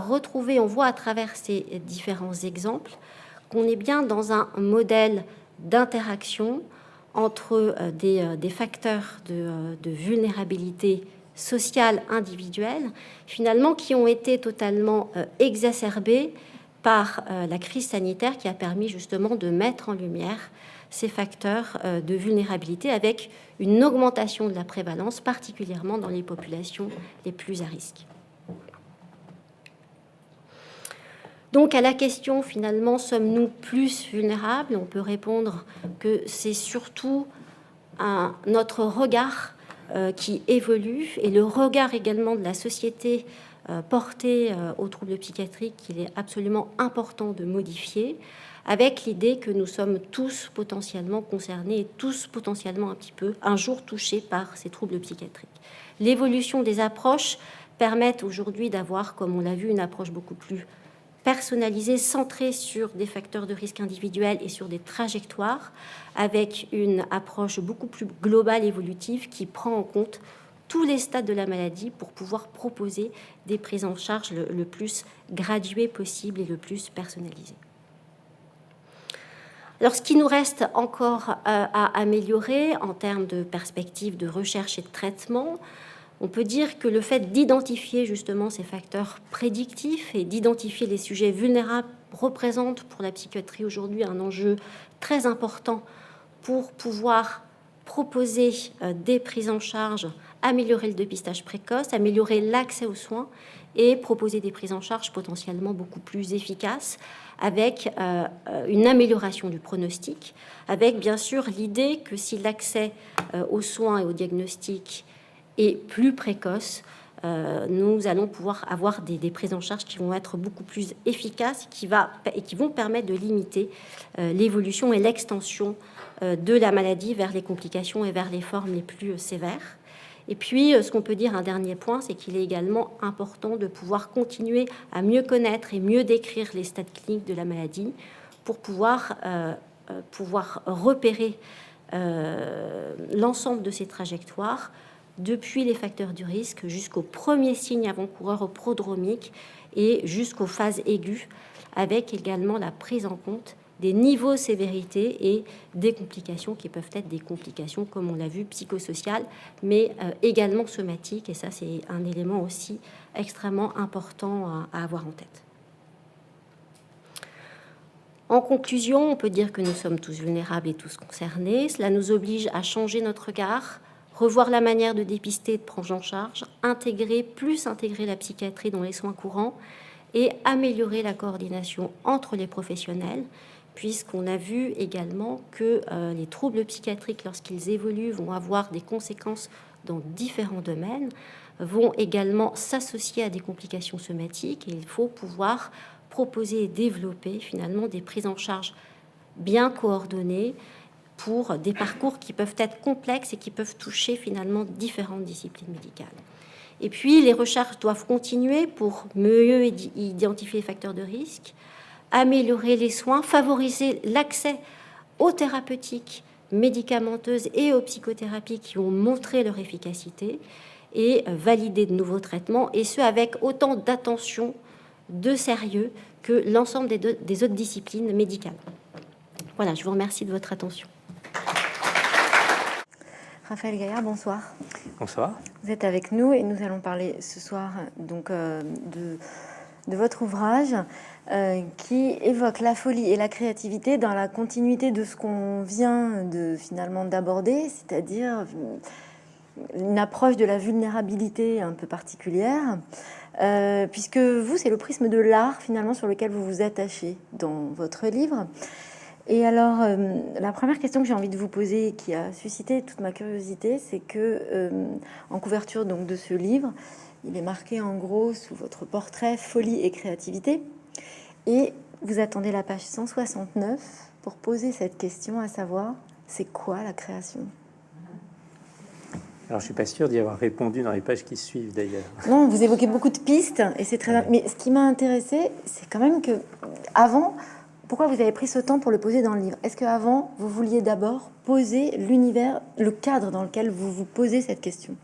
à travers ces différents exemples qu'on est bien dans un modèle d'interaction entre des facteurs de vulnérabilité sociale individuelle, finalement, qui ont été totalement exacerbés par la crise sanitaire qui a permis justement de mettre en lumière ces facteurs de vulnérabilité avec une augmentation de la prévalence, particulièrement dans les populations les plus à risque. Donc à la question, finalement, sommes-nous plus vulnérables? On peut répondre que c'est surtout notre regard qui évolue et le regard également de la société porté aux troubles psychiatriques qu'il est absolument important de modifier, avec l'idée que nous sommes tous potentiellement concernés et tous potentiellement un petit peu un jour touchés par ces troubles psychiatriques. L'évolution des approches permet aujourd'hui d'avoir, comme on l'a vu, une approche beaucoup plus personnalisée, centrée sur des facteurs de risque individuels et sur des trajectoires, avec une approche beaucoup plus globale, évolutive, qui prend en compte tous les stades de la maladie pour pouvoir proposer des prises en charge le plus graduées possible et le plus personnalisées. Alors, ce qui nous reste encore à améliorer en termes de perspectives de recherche et de traitement, on peut dire que le fait d'identifier justement ces facteurs prédictifs et d'identifier les sujets vulnérables représente pour la psychiatrie aujourd'hui un enjeu très important pour pouvoir proposer des prises en charge, améliorer le dépistage précoce, améliorer l'accès aux soins et proposer des prises en charge potentiellement beaucoup plus efficaces avec une amélioration du pronostic, avec bien sûr l'idée que si l'accès aux soins et au diagnostic est plus précoce, nous allons pouvoir avoir des prises en charge qui vont être beaucoup plus efficaces et qui vont permettre de limiter l'évolution et l'extension de la maladie vers les complications et vers les formes les plus sévères. Et puis, ce qu'on peut dire, un dernier point, c'est qu'il est également important de pouvoir continuer à mieux connaître et mieux décrire les stades cliniques de la maladie pour pouvoir repérer l'ensemble de ces trajectoires depuis les facteurs du risque jusqu'aux premiers signes avant-coureurs prodromiques et jusqu'aux phases aiguës, avec également la prise en compte des niveaux de sévérité et des complications qui peuvent être des complications, comme on l'a vu, psychosociales, mais également somatiques. Et ça, c'est un élément aussi extrêmement important à avoir en tête. En conclusion, on peut dire que nous sommes tous vulnérables et tous concernés. Cela nous oblige à changer notre regard, revoir la manière de dépister et de prendre en charge, intégrer la psychiatrie dans les soins courants et améliorer la coordination entre les professionnels, puisqu'on a vu également que les troubles psychiatriques, lorsqu'ils évoluent, vont avoir des conséquences dans différents domaines, vont également s'associer à des complications somatiques, et il faut pouvoir proposer et développer finalement des prises en charge bien coordonnées pour des parcours qui peuvent être complexes et qui peuvent toucher finalement différentes disciplines médicales. Et puis, les recherches doivent continuer pour mieux identifier les facteurs de risque, améliorer les soins, favoriser l'accès aux thérapeutiques médicamenteuses et aux psychothérapies qui ont montré leur efficacité et valider de nouveaux traitements, et ce avec autant d'attention, de sérieux que l'ensemble des autres disciplines médicales. Voilà, je vous remercie de votre attention. Raphaël Gaillard, bonsoir. Bonsoir. Vous êtes avec nous et nous allons parler ce soir donc, de votre ouvrage qui évoque la folie et la créativité dans la continuité de ce qu'on vient finalement d'aborder, c'est-à-dire une approche de la vulnérabilité un peu particulière, puisque vous, c'est le prisme de l'art finalement sur lequel vous vous attachez dans votre livre. Et alors, la première question que j'ai envie de vous poser, qui a suscité toute ma curiosité, c'est que en couverture donc de ce livre, il est marqué en gros sous votre portrait folie et créativité, et vous attendez la page 169 pour poser cette question, à savoir, c'est quoi la création? Alors, je suis pas sûr d'y avoir répondu dans les pages qui suivent, d'ailleurs. Non, vous évoquez beaucoup de pistes, et c'est très. Mais ce qui m'a intéressé, c'est quand même que avant. Pourquoi vous avez pris ce temps pour le poser dans le livre? Est-ce qu'avant, vous vouliez d'abord poser l'univers, le cadre dans lequel vous vous posez cette question?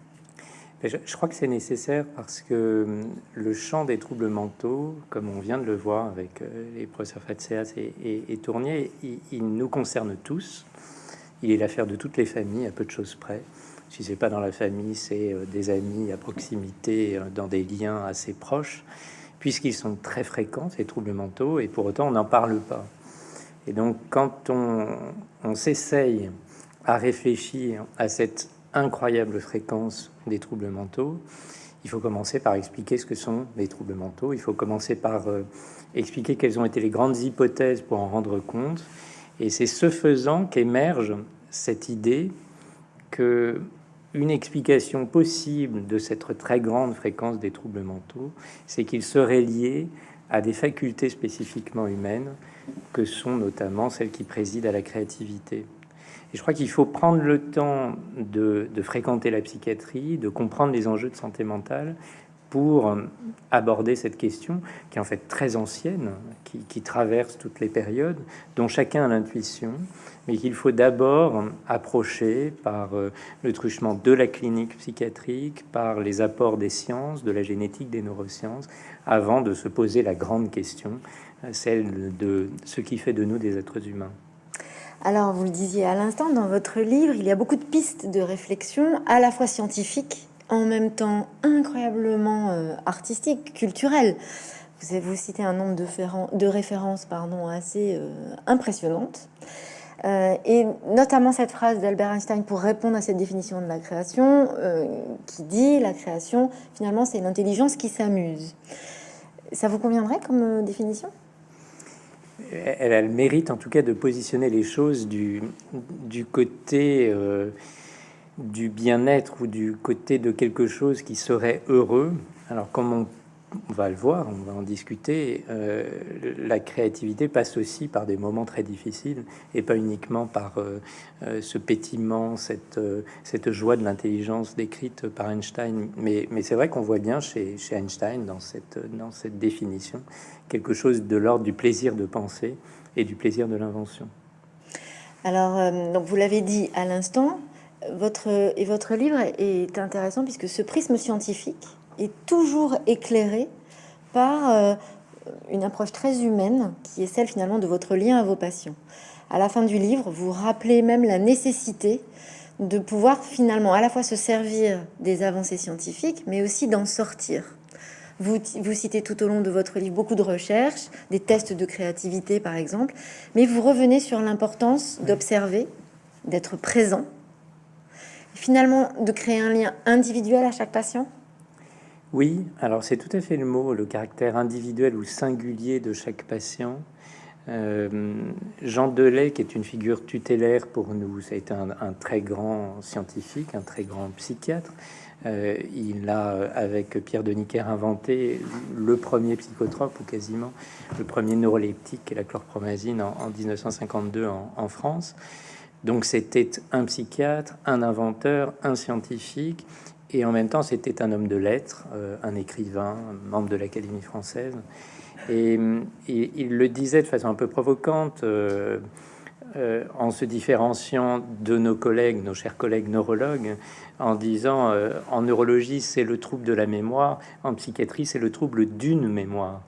Je crois que c'est nécessaire parce que le champ des troubles mentaux, comme on vient de le voir avec les professeurs Fatseas et Tournier, il nous concerne tous. Il est l'affaire de toutes les familles, à peu de choses près. Si c'est pas dans la famille, c'est des amis à proximité, dans des liens assez proches, puisqu'ils sont très fréquents, ces troubles mentaux, et pour autant, on n'en parle pas. Et donc, quand on s'essaye à réfléchir à cette incroyable fréquence des troubles mentaux, il faut commencer par expliquer ce que sont les troubles mentaux. Il faut commencer par expliquer quelles ont été les grandes hypothèses pour en rendre compte. Et c'est ce faisant qu'émerge cette idée que une explication possible de cette très grande fréquence des troubles mentaux, c'est qu'ils seraient liés à des facultés spécifiquement humaines, que sont notamment celles qui président à la créativité. Et je crois qu'il faut prendre le temps de fréquenter la psychiatrie, de comprendre les enjeux de santé mentale pour aborder cette question qui est en fait très ancienne, qui traverse toutes les périodes, dont chacun a l'intuition, mais qu'il faut d'abord approcher par le truchement de la clinique psychiatrique, par les apports des sciences, de la génétique, des neurosciences, avant de se poser la grande question, celle de ce qui fait de nous des êtres humains. Alors, vous le disiez à l'instant, dans votre livre, il y a beaucoup de pistes de réflexion, à la fois scientifiques, en même temps incroyablement artistiques, culturelles. Vous citez un nombre de références assez impressionnantes. Et notamment cette phrase d'Albert Einstein pour répondre à cette définition de la création, qui dit la création, finalement, c'est l'intelligence qui s'amuse. Ça vous conviendrait comme définition? Elle a le mérite, en tout cas, de positionner les choses du côté du bien-être ou du côté de quelque chose qui serait heureux. Alors, comme on va le voir, on va en discuter, la créativité passe aussi par des moments très difficiles et pas uniquement par ce pétillement, cette joie de l'intelligence décrite par Einstein. Mais c'est vrai qu'on voit bien chez Einstein, dans cette définition, quelque chose de l'ordre du plaisir de penser et du plaisir de l'invention. Alors, donc vous l'avez dit à l'instant, Votre livre est intéressant puisque ce prisme scientifique est toujours éclairé par une approche très humaine qui est celle finalement de votre lien à vos patients. À la fin du livre, vous rappelez même la nécessité de pouvoir finalement à la fois se servir des avancées scientifiques, mais aussi d'en sortir. Vous citez tout au long de votre livre beaucoup de recherches, des tests de créativité par exemple, mais vous revenez sur l'importance d'observer, d'être présent, finalement de créer un lien individuel à chaque patient. Oui, alors c'est tout à fait le mot, le caractère individuel ou singulier de chaque patient. Jean Delay, qui est une figure tutélaire pour nous, ça a été un très grand scientifique, un très grand psychiatre. Il a, avec Pierre de Nicquer, inventé le premier psychotrope, ou quasiment le premier neuroleptique, qui est la chlorpromazine, en 1952 en France. Donc c'était un psychiatre, un inventeur, un scientifique, et en même temps c'était un homme de lettres, un écrivain, membre de l'Académie française. Et il le disait de façon un peu provocante, en se différenciant de nos collègues, nos chers collègues neurologues, en disant en neurologie c'est le trouble de la mémoire, en psychiatrie c'est le trouble d'une mémoire.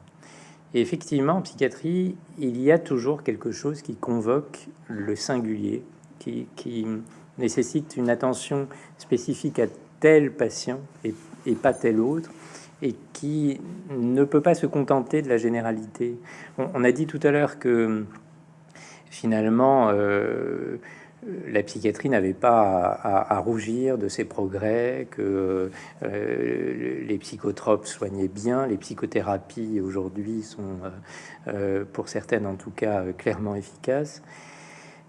Et effectivement, en psychiatrie, il y a toujours quelque chose qui convoque le singulier, qui nécessite une attention spécifique à tel patient et pas tel autre, et qui ne peut pas se contenter de la généralité. On a dit tout à l'heure que finalement la psychiatrie n'avait pas à rougir de ses progrès, que les psychotropes soignaient bien, les psychothérapies aujourd'hui sont pour certaines en tout cas clairement efficaces.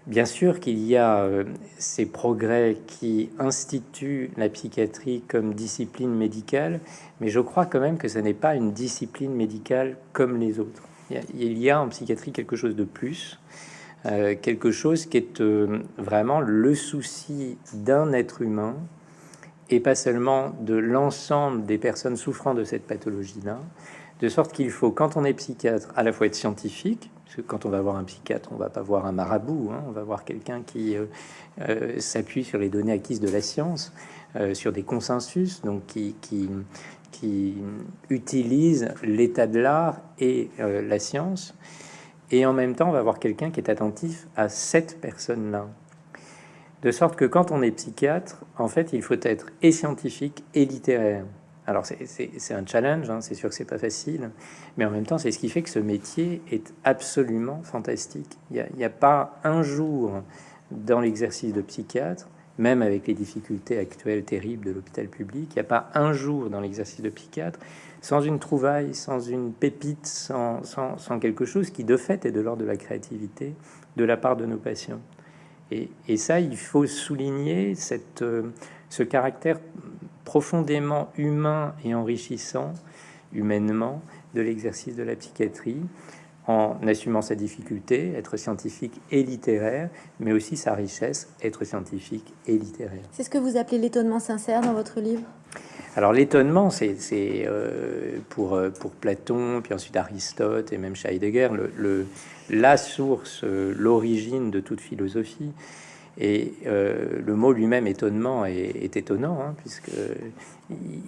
Bien sûr qu'il y a ces progrès qui instituent la psychiatrie comme discipline médicale, mais je crois quand même que ce n'est pas une discipline médicale comme les autres. Il y a en psychiatrie quelque chose de plus, quelque chose qui est vraiment le souci d'un être humain, et pas seulement de l'ensemble des personnes souffrant de cette pathologie-là, de sorte qu'il faut, quand on est psychiatre, à la fois être scientifique, parce que quand on va voir un psychiatre, on va pas voir un marabout, hein, on va voir quelqu'un qui s'appuie sur les données acquises de la science, sur des consensus, donc qui utilise l'état de l'art et la science, et en même temps, on va voir quelqu'un qui est attentif à cette personne-là. De sorte que quand on est psychiatre, en fait, il faut être et scientifique et littéraire. Alors c'est un challenge, hein, c'est sûr que c'est pas facile, mais en même temps c'est ce qui fait que ce métier est absolument fantastique. Il n'y a pas un jour dans l'exercice de psychiatre, même avec les difficultés actuelles terribles de l'hôpital public, il n'y a pas un jour dans l'exercice de psychiatre sans une trouvaille, sans une pépite, sans quelque chose qui de fait est de l'ordre de la créativité de la part de nos patients. Et ça, il faut souligner ce caractère profondément humain et enrichissant humainement de l'exercice de la psychiatrie, en assumant sa difficulté, être scientifique et littéraire, mais aussi sa richesse, être scientifique et littéraire. C'est ce que vous appelez l'étonnement sincère dans votre livre? Alors l'étonnement, c'est pour Platon, puis ensuite Aristote et même chez Heidegger, la source, l'origine de toute philosophie. Et le mot lui-même, étonnement, est étonnant, hein, puisque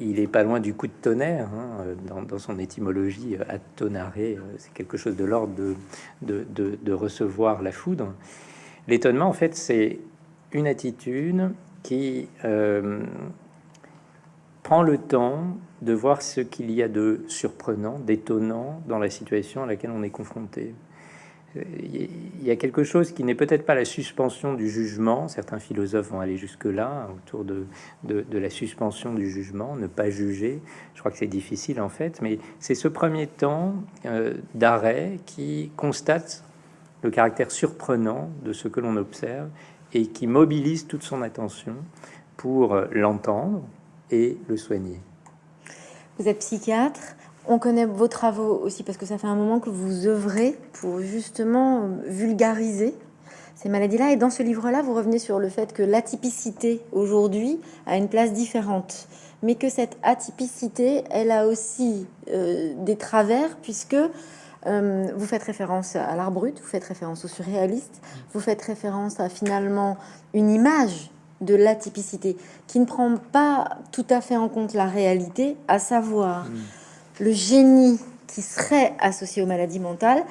il est pas loin du coup de tonnerre, hein, dans son étymologie. Attonare, c'est quelque chose de l'ordre de recevoir la foudre. L'étonnement, en fait, c'est une attitude qui prend le temps de voir ce qu'il y a de surprenant, d'étonnant dans la situation à laquelle on est confronté. Il y a quelque chose qui n'est peut-être pas la suspension du jugement. Certains philosophes vont aller jusque-là, autour de la suspension du jugement, ne pas juger. Je crois que c'est difficile en fait, mais c'est ce premier temps d'arrêt qui constate le caractère surprenant de ce que l'on observe et qui mobilise toute son attention pour l'entendre et le soigner. Vous êtes psychiatre. On connaît vos travaux aussi parce que ça fait un moment que vous œuvrez pour justement vulgariser ces maladies-là. Et dans ce livre-là, vous revenez sur le fait que l'atypicité aujourd'hui a une place différente, mais que cette atypicité, elle a aussi des travers, puisque vous faites référence à l'art brut, vous faites référence au surréaliste, vous faites référence à finalement une image de l'atypicité, qui ne prend pas tout à fait en compte la réalité, à savoir le génie qui serait associé aux maladies mentales.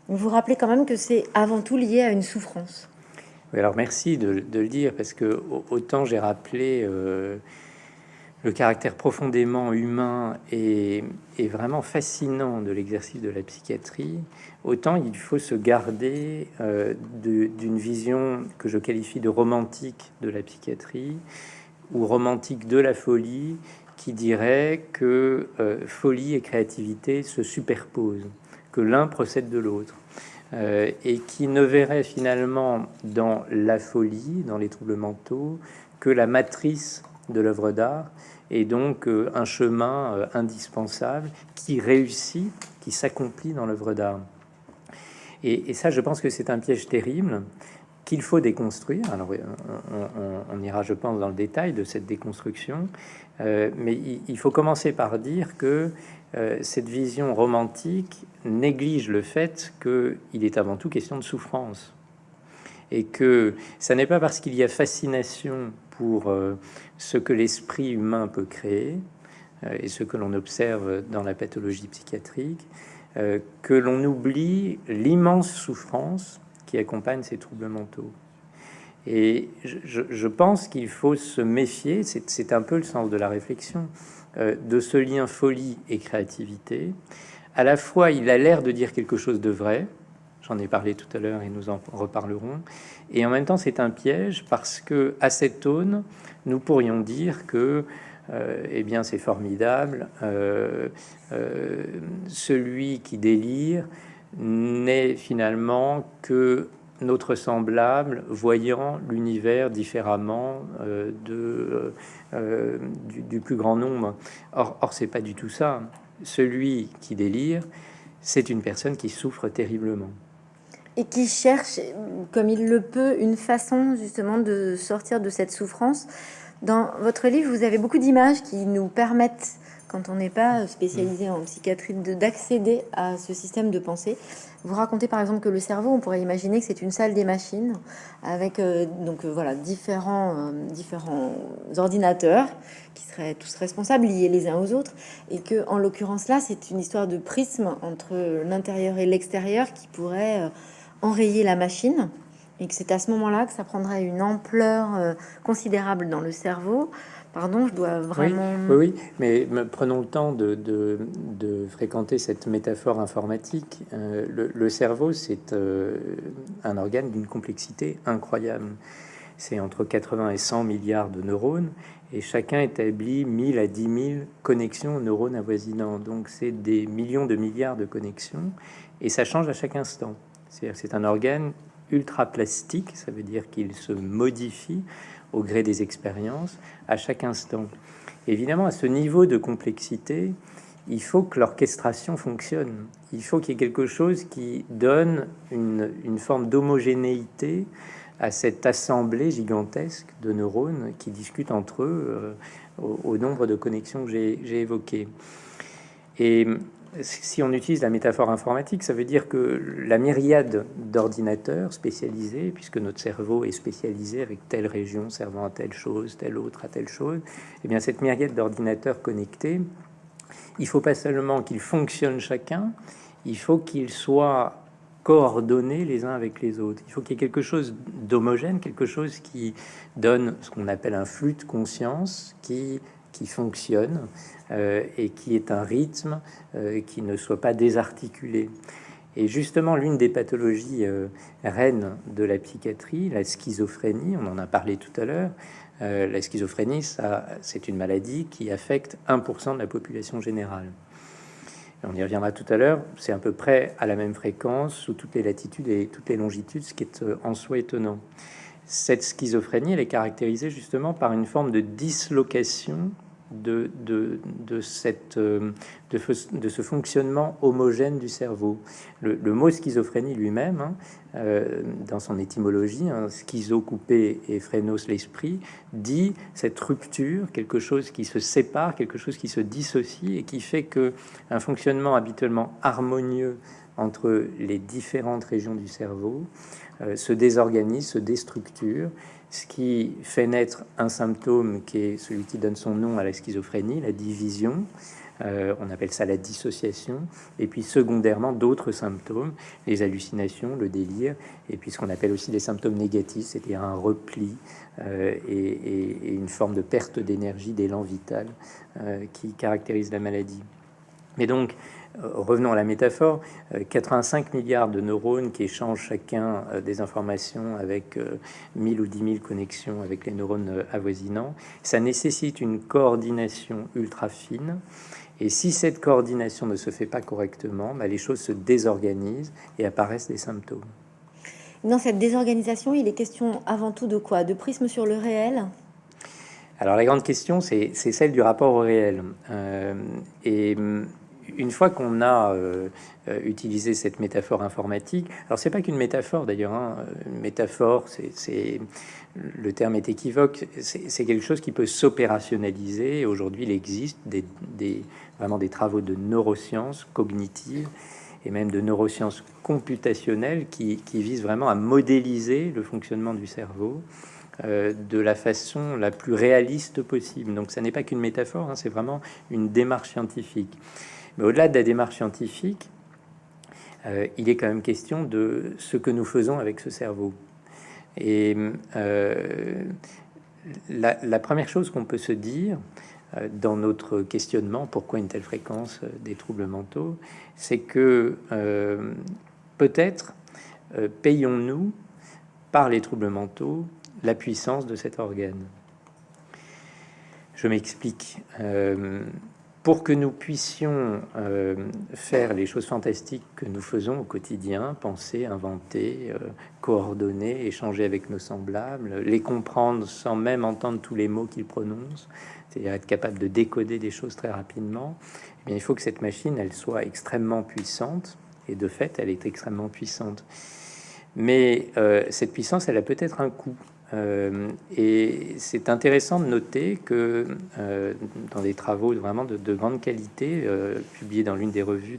Vous rappelez quand même que c'est avant tout lié à une souffrance. Oui, alors merci de le dire, parce que autant j'ai rappelé le caractère profondément humain et vraiment fascinant de l'exercice de la psychiatrie, autant il faut se garder d'une vision que je qualifie de romantique de la psychiatrie, ou romantique de la folie, qui dirait que folie et créativité se superposent, que l'un procède de l'autre. Et qui ne verrait finalement dans la folie, dans les troubles mentaux, que la matrice de l'œuvre d'art, et donc un chemin indispensable qui réussit, qui s'accomplit dans l'œuvre d'art. Et ça, je pense que c'est un piège terrible qu'il faut déconstruire. Alors, on ira, je pense, dans le détail de cette déconstruction, mais il faut commencer par dire que cette vision romantique néglige le fait qu'il est avant tout question de souffrance, et que ça n'est pas parce qu'il y a fascination pour ce que l'esprit humain peut créer et ce que l'on observe dans la pathologie psychiatrique, que l'on oublie l'immense souffrance qui accompagne ces troubles mentaux. Et je pense qu'il faut se méfier, c'est un peu le sens de la réflexion, de ce lien folie et créativité. À la fois, il a l'air de dire quelque chose de vrai, j'en ai parlé tout à l'heure et nous en reparlerons, et en même temps c'est un piège, parce que à cette aune, nous pourrions dire que eh bien c'est formidable, celui qui délire n'est finalement que notre semblable, voyant l'univers différemment du plus grand nombre. Or c'est pas du tout ça. Celui qui délire, c'est une personne qui souffre terriblement. Et qui cherche, comme il le peut, une façon justement de sortir de cette souffrance. Dans votre livre, vous avez beaucoup d'images qui nous permettent, quand on n'est pas spécialisé en psychiatrie, d'accéder à ce système de pensée. Vous racontez par exemple que le cerveau, on pourrait imaginer que c'est une salle des machines avec voilà, différents ordinateurs qui seraient tous responsables, liés les uns aux autres, et que en l'occurrence là, c'est une histoire de prisme entre l'intérieur et l'extérieur qui pourrait enrayer la machine, et que c'est à ce moment-là que ça prendrait une ampleur considérable dans le cerveau. Pardon, je dois vraiment... Oui, mais prenons le temps de fréquenter cette métaphore informatique. Le cerveau, c'est un organe d'une complexité incroyable. C'est entre 80 et 100 milliards de neurones, et chacun établit 1000 à 10 000 connexions aux neurones avoisinants. Donc c'est des millions de milliards de connexions, et ça change à chaque instant. C'est-à-dire que c'est un organe ultra plastique, ça veut dire qu'il se modifie au gré des expériences à chaque instant. Évidemment, à ce niveau de complexité, il faut que l'orchestration fonctionne. Il faut qu'il y ait quelque chose qui donne une forme d'homogénéité à cette assemblée gigantesque de neurones qui discutent entre eux au nombre de connexions que j'ai évoquées. Et si on utilise la métaphore informatique, ça veut dire que la myriade d'ordinateurs spécialisés, puisque notre cerveau est spécialisé avec telle région servant à telle chose, telle autre à telle chose, et bien cette myriade d'ordinateurs connectés, il faut pas seulement qu'ils fonctionnent chacun, il faut qu'ils soient coordonnés les uns avec les autres. Il faut qu'il y ait quelque chose d'homogène, quelque chose qui donne ce qu'on appelle un flux de conscience qui fonctionne et qui est un rythme qui ne soit pas désarticulé. Et justement, l'une des pathologies reines de la psychiatrie, la schizophrénie, on en a parlé tout à l'heure, la schizophrénie, c'est une maladie qui affecte 1% de la population générale. On y reviendra tout à l'heure, c'est à peu près à la même fréquence, sous toutes les latitudes et toutes les longitudes, ce qui est en soi étonnant. Cette schizophrénie, elle est caractérisée justement par une forme de dislocation de ce fonctionnement homogène du cerveau. Le mot schizophrénie lui-même, dans son étymologie, schizo coupé et phrénos l'esprit, dit cette rupture, quelque chose qui se sépare, quelque chose qui se dissocie et qui fait que un fonctionnement habituellement harmonieux entre les différentes régions du cerveau se désorganise, se déstructure, ce qui fait naître un symptôme qui est celui qui donne son nom à la schizophrénie, la division. On appelle ça la dissociation. Et puis secondairement, d'autres symptômes, les hallucinations, le délire, et puis ce qu'on appelle aussi des symptômes négatifs, c'est-à-dire un repli et une forme de perte d'énergie, d'élan vital qui caractérise la maladie. Mais donc, revenons à la métaphore, 85 milliards de neurones qui échangent chacun des informations avec 1000 ou 10 000 connexions avec les neurones avoisinants, ça nécessite une coordination ultra fine. Et si cette coordination ne se fait pas correctement, les choses se désorganisent et apparaissent des symptômes. Dans cette désorganisation, il est question avant tout de quoi? De prisme sur le réel? Alors la grande question, c'est celle du rapport au réel. Et une fois qu'on a utilisé cette métaphore informatique, alors c'est pas qu'une métaphore d'ailleurs, hein, une métaphore, le terme est équivoque, c'est quelque chose qui peut s'opérationnaliser. Aujourd'hui, il existe vraiment des travaux de neurosciences cognitives et même de neurosciences computationnelles qui visent vraiment à modéliser le fonctionnement du cerveau de la façon la plus réaliste possible. Donc ça n'est pas qu'une métaphore, hein, c'est vraiment une démarche scientifique. Mais au-delà de la démarche scientifique, il est quand même question de ce que nous faisons avec ce cerveau. Et la première chose qu'on peut se dire dans notre questionnement, pourquoi une telle fréquence des troubles mentaux, c'est que peut-être payons-nous par les troubles mentaux la puissance de cet organe. Je m'explique. Pour que nous puissions faire les choses fantastiques que nous faisons au quotidien, penser, inventer, coordonner, échanger avec nos semblables, les comprendre sans même entendre tous les mots qu'ils prononcent, c'est-à-dire être capable de décoder des choses très rapidement, eh bien, il faut que cette machine, elle soit extrêmement puissante, et de fait, elle est extrêmement puissante. Mais cette puissance, elle a peut-être un coût. Et c'est intéressant de noter que dans des travaux vraiment de grande qualité, publiés dans l'une des revues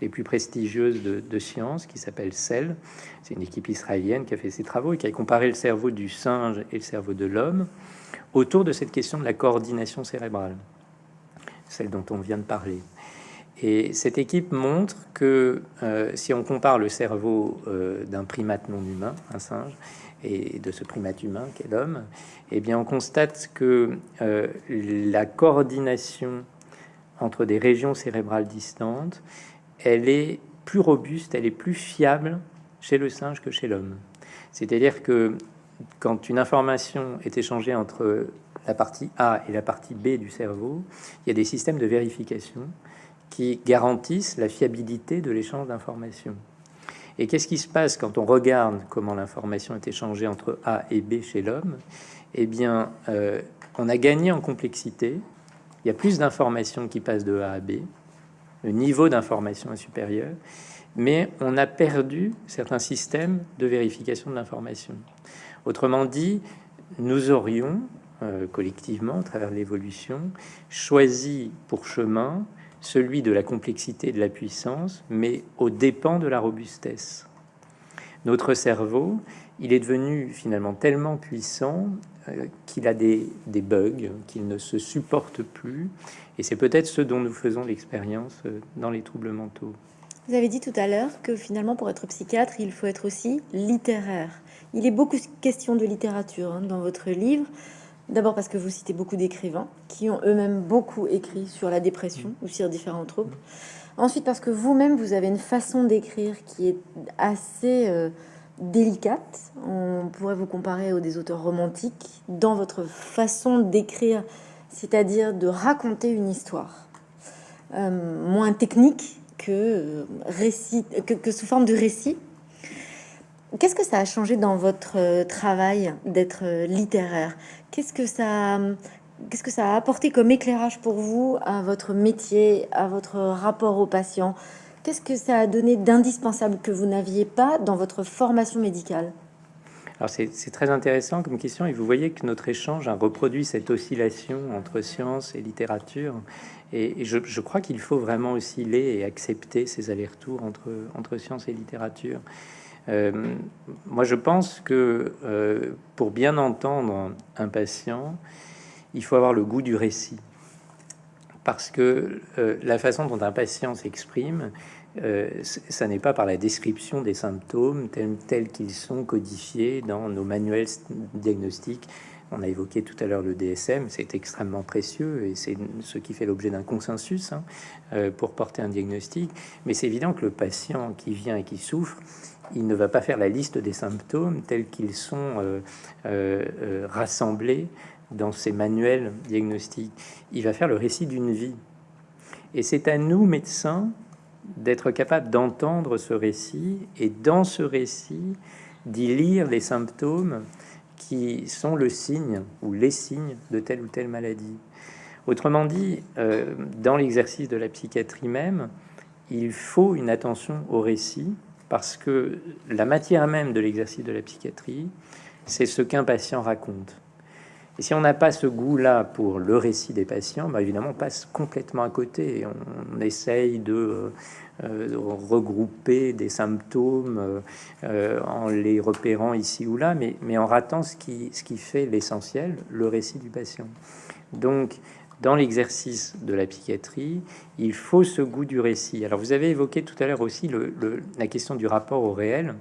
les plus prestigieuses de sciences, qui s'appelle Cell, c'est une équipe israélienne qui a fait ces travaux et qui a comparé le cerveau du singe et le cerveau de l'homme autour de cette question de la coordination cérébrale, celle dont on vient de parler. Et cette équipe montre que si on compare le cerveau d'un primate non humain, un singe, et de ce primate humain qu'est l'homme, eh bien, on constate que la coordination entre des régions cérébrales distantes, elle est plus robuste, elle est plus fiable chez le singe que chez l'homme. C'est-à-dire que quand une information est échangée entre la partie A et la partie B du cerveau, il y a des systèmes de vérification qui garantissent la fiabilité de l'échange d'informations. Et qu'est-ce qui se passe quand on regarde comment l'information est échangée entre A et B chez l'homme? Eh bien, on a gagné en complexité. Il y a plus d'informations qui passent de A à B. Le niveau d'information est supérieur. Mais on a perdu certains systèmes de vérification de l'information. Autrement dit, nous aurions, collectivement, à travers l'évolution, choisi pour chemin celui de la complexité et de la puissance, mais aux dépens de la robustesse. Notre cerveau, il est devenu finalement tellement puissant qu'il a des bugs, qu'il ne se supporte plus, et c'est peut-être ce dont nous faisons l'expérience dans les troubles mentaux. Vous avez dit tout à l'heure que finalement, pour être psychiatre, il faut être aussi littéraire. Il est beaucoup question de littérature dans votre livre. D'abord parce que vous citez beaucoup d'écrivains qui ont eux-mêmes beaucoup écrit sur la dépression ou sur différents troubles. Ensuite parce que vous-même, vous avez une façon d'écrire qui est assez délicate. On pourrait vous comparer aux des auteurs romantiques dans votre façon d'écrire, c'est-à-dire de raconter une histoire. Moins technique que sous forme de récit. Qu'est-ce que ça a changé dans votre travail d'être littéraire? Qu'est-ce que ça a apporté comme éclairage pour vous à votre métier, à votre rapport aux patients? Qu'est-ce que ça a donné d'indispensable que vous n'aviez pas dans votre formation médicale? Alors c'est très intéressant comme question, et vous voyez que notre échange a reproduit cette oscillation entre science et littérature, et je crois qu'il faut vraiment osciller et accepter ces allers-retours entre science et littérature. Moi, je pense que pour bien entendre un patient, il faut avoir le goût du récit. Parce que la façon dont un patient s'exprime, ça n'est pas par la description des symptômes tels qu'ils sont codifiés dans nos manuels diagnostiques. On a évoqué tout à l'heure le DSM, c'est extrêmement précieux et c'est ce qui fait l'objet d'un consensus pour porter un diagnostic. Mais c'est évident que le patient qui vient et qui souffre, il ne va pas faire la liste des symptômes tels qu'ils sont rassemblés dans ces manuels diagnostiques. Il va faire le récit d'une vie. Et c'est à nous, médecins, d'être capables d'entendre ce récit et dans ce récit, d'y lire les symptômes qui sont le signe ou les signes de telle ou telle maladie. Autrement dit, dans l'exercice de la psychiatrie même, il faut une attention au récit parce que la matière même de l'exercice de la psychiatrie, c'est ce qu'un patient raconte. Et si on n'a pas ce goût-là pour le récit des patients, bah évidemment, on passe complètement à côté. On essaye de regrouper des symptômes en les repérant ici ou là, mais en ratant ce qui fait l'essentiel, le récit du patient. Donc, dans l'exercice de la psychiatrie, il faut ce goût du récit. Alors, vous avez évoqué tout à l'heure aussi la question du rapport au réel.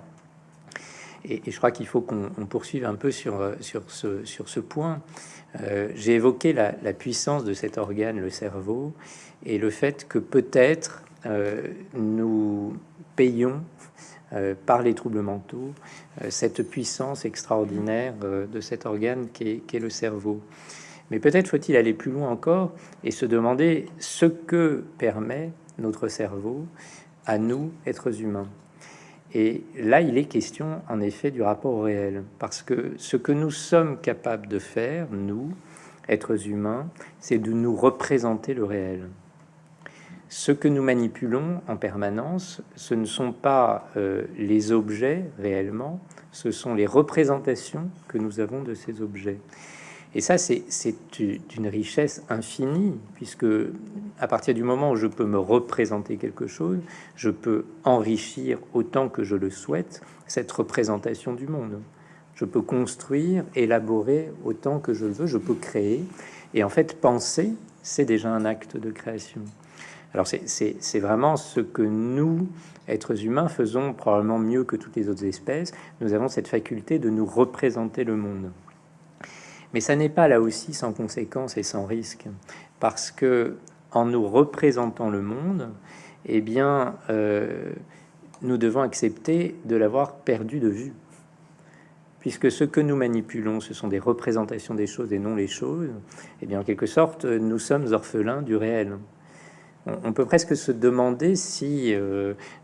Et je crois qu'il faut qu'on poursuive un peu sur ce point. J'ai évoqué la puissance de cet organe, le cerveau, et le fait que peut-être nous payons par les troubles mentaux cette puissance extraordinaire de cet organe qu'est le cerveau. Mais peut-être faut-il aller plus loin encore et se demander ce que permet notre cerveau à nous, êtres humains. Et là, il est question, en effet, du rapport au réel. Parce que ce que nous sommes capables de faire, nous, êtres humains, c'est de nous représenter le réel. Ce que nous manipulons en permanence, ce ne sont pas les objets réellement, ce sont les représentations que nous avons de ces objets. Et ça, c'est d'une richesse infinie, puisque à partir du moment où je peux me représenter quelque chose, je peux enrichir autant que je le souhaite cette représentation du monde. Je peux construire, élaborer autant que je le veux, je peux créer. Et en fait, penser, c'est déjà un acte de création. Alors c'est vraiment ce que nous, êtres humains, faisons probablement mieux que toutes les autres espèces. Nous avons cette faculté de nous représenter le monde. Mais ça n'est pas là aussi sans conséquence et sans risque, parce que en nous représentant le monde, eh bien, nous devons accepter de l'avoir perdu de vue, puisque ce que nous manipulons, ce sont des représentations des choses et non les choses. Eh bien, en quelque sorte, nous sommes orphelins du réel. On peut presque se demander si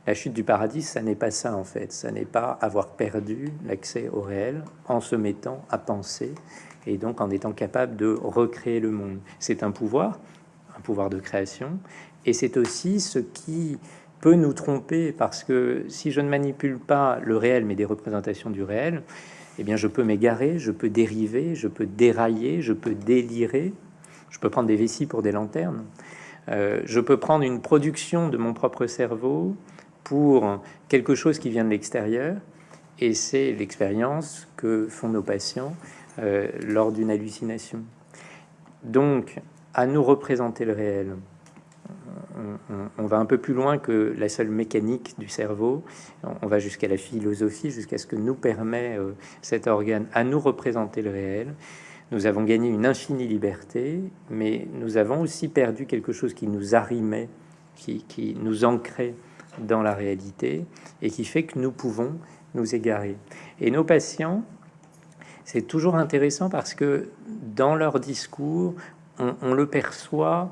la chute du paradis, ça n'est pas ça en fait. Ça n'est pas avoir perdu l'accès au réel en se mettant à penser et donc en étant capable de recréer le monde. C'est un pouvoir de création, et c'est aussi ce qui peut nous tromper, parce que si je ne manipule pas le réel, mais des représentations du réel, eh bien je peux m'égarer, je peux dériver, je peux dérailler, je peux délirer, je peux prendre des vessies pour des lanternes, je peux prendre une production de mon propre cerveau pour quelque chose qui vient de l'extérieur, et c'est l'expérience que font nos patients lors d'une hallucination. Donc, à nous représenter le réel, on va un peu plus loin que la seule mécanique du cerveau, on va jusqu'à la philosophie, jusqu'à ce que nous permet cet organe à nous représenter le réel. Nous avons gagné une infinie liberté, mais nous avons aussi perdu quelque chose qui nous arrimait, qui nous ancrait dans la réalité, et qui fait que nous pouvons nous égarer. Et nos patients, c'est toujours intéressant parce que dans leur discours, on le perçoit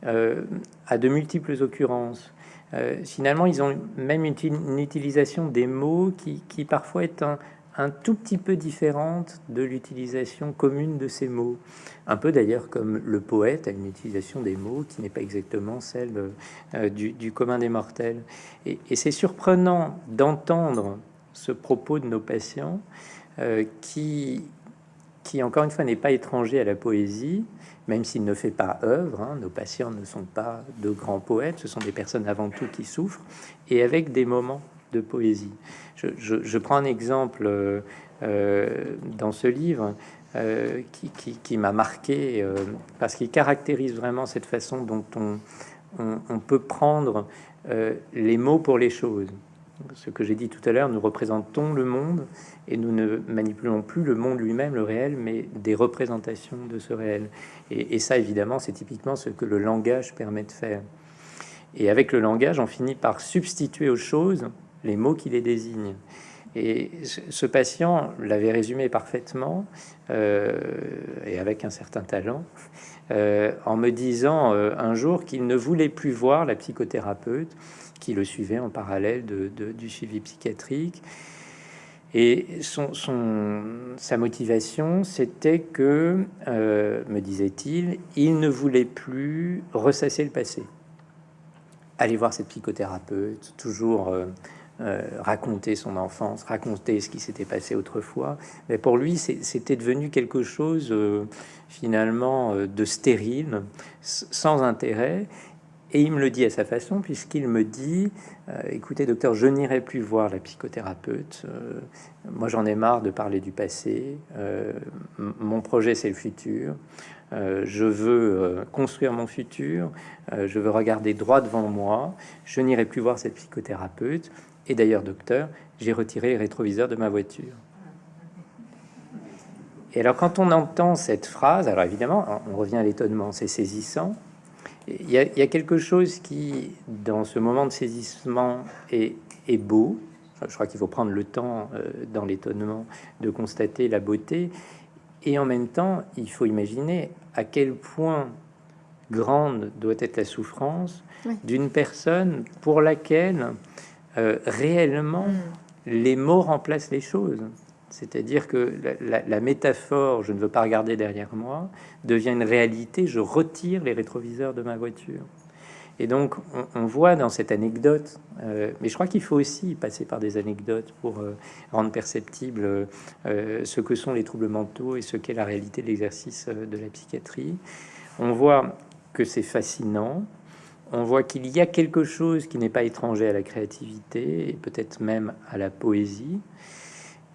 à de multiples occurrences. Finalement, ils ont même une utilisation des mots qui parfois est un tout petit peu différente de l'utilisation commune de ces mots. Un peu d'ailleurs comme le poète a une utilisation des mots qui n'est pas exactement celle du commun des mortels. Et c'est surprenant d'entendre ce propos de nos patients qui encore une fois n'est pas étranger à la poésie, même s'il ne fait pas œuvre. Nos patients ne sont pas de grands poètes, ce sont des personnes avant tout qui souffrent, et avec des moments de poésie. Je prends un exemple dans ce livre qui m'a marqué parce qu'il caractérise vraiment cette façon dont on peut prendre les mots pour les choses. Ce que j'ai dit tout à l'heure, nous représentons le monde et nous ne manipulons plus le monde lui-même, le réel, mais des représentations de ce réel. Et ça, évidemment, c'est typiquement ce que le langage permet de faire. Et avec le langage, on finit par substituer aux choses les mots qui les désignent. Et ce patient l'avait résumé parfaitement, et avec un certain talent, en me disant un jour qu'il ne voulait plus voir la psychothérapeute qui le suivait en parallèle du suivi psychiatrique. Et sa motivation, c'était que, me disait-il, il ne voulait plus ressasser le passé. Aller voir cette psychothérapeute, toujours raconter son enfance, raconter ce qui s'était passé autrefois. Mais pour lui, c'était devenu quelque chose finalement de stérile, sans intérêt. Et il me le dit à sa façon, puisqu'il me dit écoutez, docteur, je n'irai plus voir la psychothérapeute. Moi, j'en ai marre de parler du passé. Mon projet, c'est le futur. Je veux construire mon futur. Je veux regarder droit devant moi. Je n'irai plus voir cette psychothérapeute. Et d'ailleurs, docteur, j'ai retiré les rétroviseurs de ma voiture. Et alors, quand on entend cette phrase, alors évidemment, on revient à l'étonnement, c'est saisissant. Il y a quelque chose qui, dans ce moment de saisissement, est beau. Je crois qu'il faut prendre le temps, dans l'étonnement, de constater la beauté. Et en même temps, il faut imaginer à quel point grande doit être la souffrance d'une personne pour laquelle réellement les mots remplacent les choses. C'est-à-dire que la métaphore, je ne veux pas regarder derrière moi, devient une réalité, je retire les rétroviseurs de ma voiture. Et donc, on voit dans cette anecdote, mais je crois qu'il faut aussi passer par des anecdotes pour rendre perceptible ce que sont les troubles mentaux et ce qu'est la réalité de l'exercice de la psychiatrie. On voit que c'est fascinant, on voit qu'il y a quelque chose qui n'est pas étranger à la créativité et peut-être même à la poésie.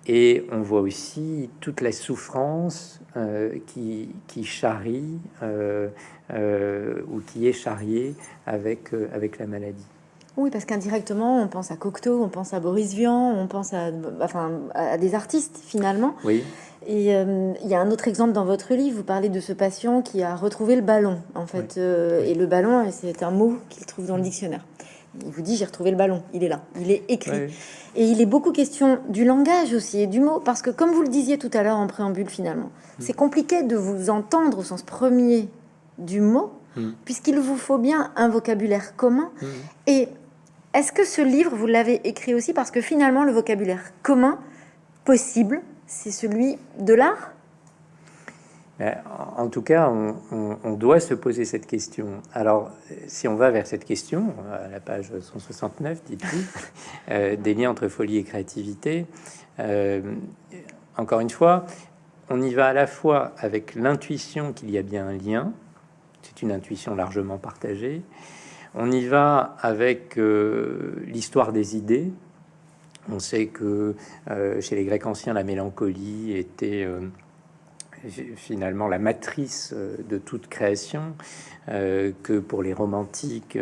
Et on voit aussi toute la souffrance qui charrie ou qui est charriée avec la maladie. Oui, parce qu'indirectement, on pense à Cocteau, on pense à Boris Vian, on pense à des artistes, finalement. Oui. Et il y a un autre exemple dans votre livre, vous parlez de ce patient qui a retrouvé le ballon, en fait. Oui. Et le ballon, c'est un mot qu'il trouve dans le dictionnaire. Il vous dit, j'ai retrouvé le ballon, il est là, il est écrit. Oui. Et il est beaucoup question du langage aussi et du mot, parce que comme vous le disiez tout à l'heure en préambule finalement, c'est compliqué de vous entendre au sens premier du mot, puisqu'il vous faut bien un vocabulaire commun. Et est-ce que ce livre, vous l'avez écrit aussi parce que finalement le vocabulaire commun possible, c'est celui de l'art ? En tout cas, on doit se poser cette question. Alors, si on va vers cette question, à la page 169, dites-vous, des liens entre folie et créativité, encore une fois, on y va à la fois avec l'intuition qu'il y a bien un lien, c'est une intuition largement partagée, on y va avec l'histoire des idées. On sait que chez les Grecs anciens, la mélancolie était... finalement la matrice de toute création, que pour les romantiques,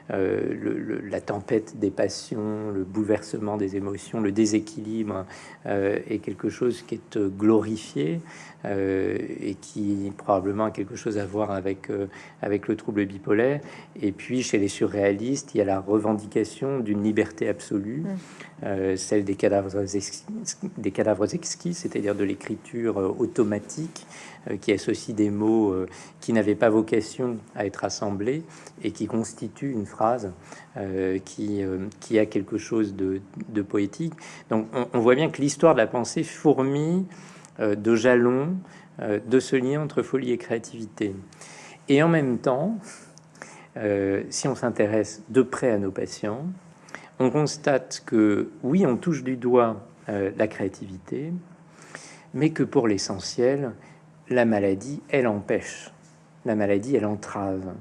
la tempête des passions, le bouleversement des émotions, le déséquilibre est quelque chose qui est glorifié et qui probablement a quelque chose à voir avec le trouble bipolaire. Et puis chez les surréalistes, il y a la revendication d'une liberté absolue, celle des cadavres exquis, c'est-à-dire de l'écriture automatique qui associe des mots qui n'avaient pas vocation à être assemblés et qui constitue une phrase qui a quelque chose de poétique. Donc on voit bien que l'histoire de la pensée fourmille de jalons de ce lien entre folie et créativité. Et en même temps, si on s'intéresse de près à nos patients, on constate que oui, on touche du doigt la créativité, mais que pour l'essentiel, la maladie, elle empêche la maladie, elle entrave.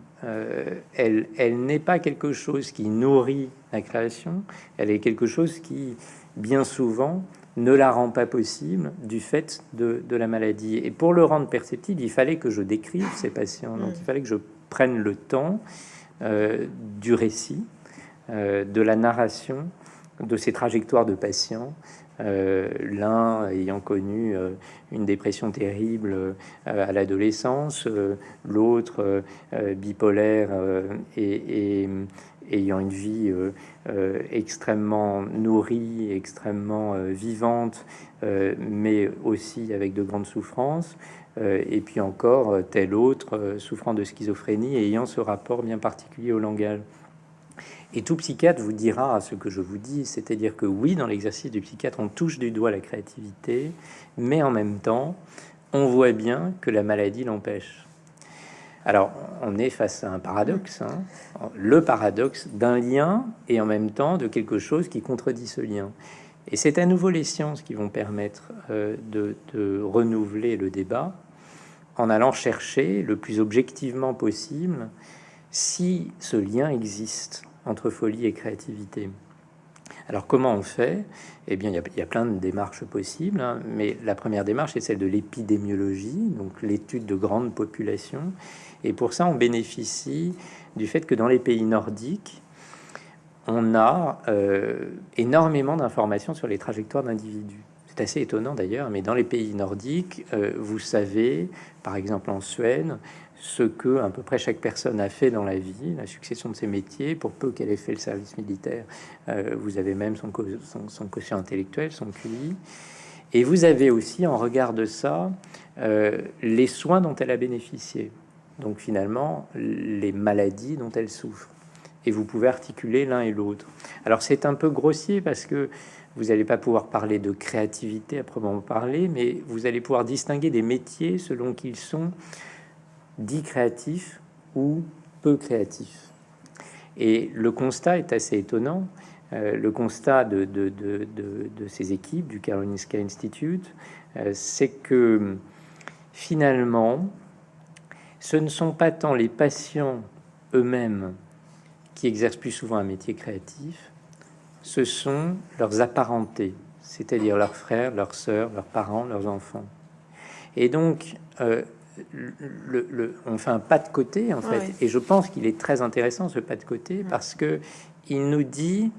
Elle n'est pas quelque chose qui nourrit la création, elle est quelque chose qui, bien souvent, ne la rend pas possible du fait de la maladie. Et pour le rendre perceptible, il fallait que je décrive ces patients. Donc, il fallait que je prenne le temps du récit, de la narration, de ces trajectoires de patients, l'un ayant connu une dépression terrible à l'adolescence, l'autre bipolaire et ayant une vie extrêmement nourrie, extrêmement vivante, mais aussi avec de grandes souffrances, et puis encore tel autre souffrant de schizophrénie et ayant ce rapport bien particulier au langage. Et tout psychiatre vous dira ce que je vous dis, c'est-à-dire que oui, dans l'exercice du psychiatre, on touche du doigt la créativité, mais en même temps, on voit bien que la maladie l'empêche. Alors, on est face à un paradoxe, hein, le paradoxe d'un lien et en même temps de quelque chose qui contredit ce lien. Et c'est à nouveau les sciences qui vont permettre de renouveler le débat en allant chercher le plus objectivement possible si ce lien existe entre folie et créativité. Alors comment on fait? Eh bien, il y a plein de démarches possibles, hein, mais la première démarche est celle de l'épidémiologie, donc l'étude de grandes populations. Et pour ça, on bénéficie du fait que dans les pays nordiques, on a énormément d'informations sur les trajectoires d'individus. C'est assez étonnant d'ailleurs, mais dans les pays nordiques, vous savez, par exemple en Suède, ce que à peu près chaque personne a fait dans la vie, la succession de ses métiers, pour peu qu'elle ait fait le service militaire. Vous avez même son quotient intellectuel, son QI. Et vous avez aussi, en regard de ça, les soins dont elle a bénéficié. Donc finalement, les maladies dont elle souffre. Et vous pouvez articuler l'un et l'autre. Alors c'est un peu grossier parce que vous n'allez pas pouvoir parler de créativité à proprement parler, mais vous allez pouvoir distinguer des métiers selon qu'ils sont dits créatifs ou peu créatifs. Et le constat est assez étonnant. Le constat de ces équipes du Karolinska Institute, c'est que finalement, ce ne sont pas tant les patients eux-mêmes qui exercent plus souvent un métier créatif, ce sont leurs apparentés, c'est-à-dire leurs frères, leurs sœurs, leurs parents, leurs enfants. Et donc, on fait un pas de côté, en fait, et je pense qu'il est très intéressant, ce pas de côté, parce que il nous dit,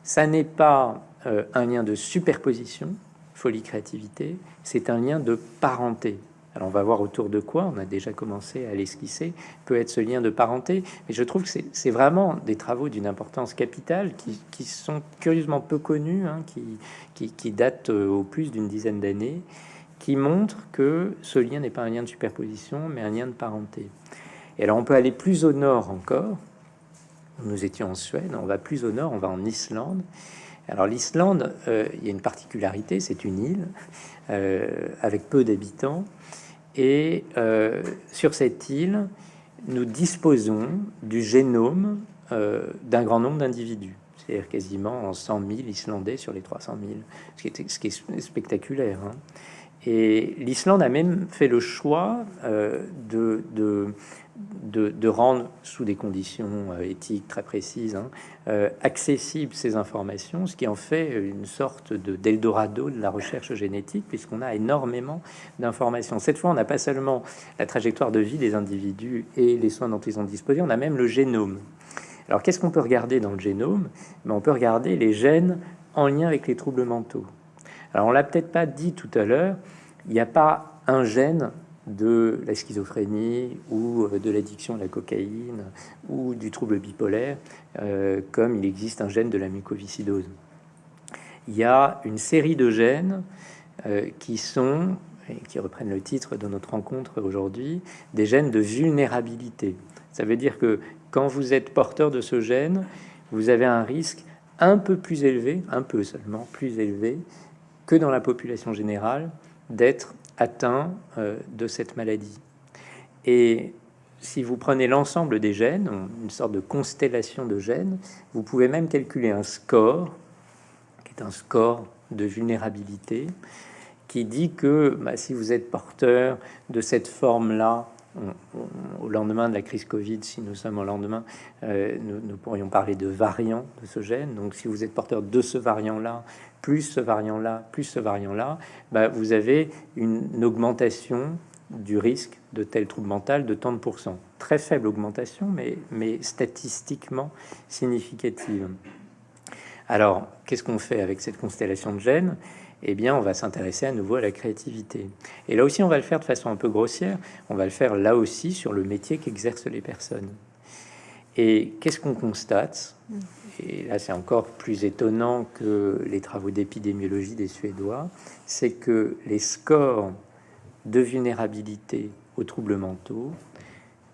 ça n'est pas un lien de superposition, folie, créativité, c'est un lien de parenté. Alors on va voir autour de quoi, on a déjà commencé à l'esquisser, peut être ce lien de parenté, mais je trouve que c'est vraiment des travaux d'une importance capitale qui sont curieusement peu connus, hein, qui datent au plus d'une dizaine d'années, qui montrent que ce lien n'est pas un lien de superposition, mais un lien de parenté. Et alors on peut aller plus au nord encore, nous étions en Suède, on va plus au nord, on va en Islande. Alors l'Islande, il y a une particularité, c'est une île avec peu d'habitants, et sur cette île, nous disposons du génome d'un grand nombre d'individus, c'est-à-dire quasiment 100 000 Islandais sur les 300 000, ce qui est spectaculaire, hein. Et l'Islande a même fait le choix de rendre, sous des conditions éthiques très précises, hein, accessibles ces informations, ce qui en fait une sorte d'Eldorado de la recherche génétique, puisqu'on a énormément d'informations. Cette fois, on n'a pas seulement la trajectoire de vie des individus et les soins dont ils ont disposé, on a même le génome. Alors, qu'est-ce qu'on peut regarder dans le génome? On peut regarder les gènes en lien avec les troubles mentaux. Alors, on l'a peut-être pas dit tout à l'heure, il n'y a pas un gène de la schizophrénie ou de l'addiction à la cocaïne ou du trouble bipolaire, comme il existe un gène de la mucoviscidose. Il y a une série de gènes qui reprennent le titre de notre rencontre aujourd'hui, des gènes de vulnérabilité. Ça veut dire que quand vous êtes porteur de ce gène, vous avez un risque un peu plus élevé, un peu seulement plus élevé, que dans la population générale, d'être atteint de cette maladie. Et si vous prenez l'ensemble des gènes, une sorte de constellation de gènes, vous pouvez même calculer un score, qui est un score de vulnérabilité, qui dit que si vous êtes porteur de cette forme-là au lendemain de la crise Covid, si nous sommes au lendemain, nous pourrions parler de variants de ce gène. Donc, si vous êtes porteur de ce variant-là, plus ce variant-là, plus ce variant-là, vous avez une augmentation du risque de tel trouble mental de tant de pourcents. Très faible augmentation, mais statistiquement significative. Alors, qu'est-ce qu'on fait avec cette constellation de gènes? Eh bien, on va s'intéresser à nouveau à la créativité. Et là aussi, on va le faire de façon un peu grossière. On va le faire là aussi sur le métier qu'exercent les personnes. Et qu'est-ce qu'on constate? Et là, c'est encore plus étonnant que les travaux d'épidémiologie des Suédois, c'est que les scores de vulnérabilité aux troubles mentaux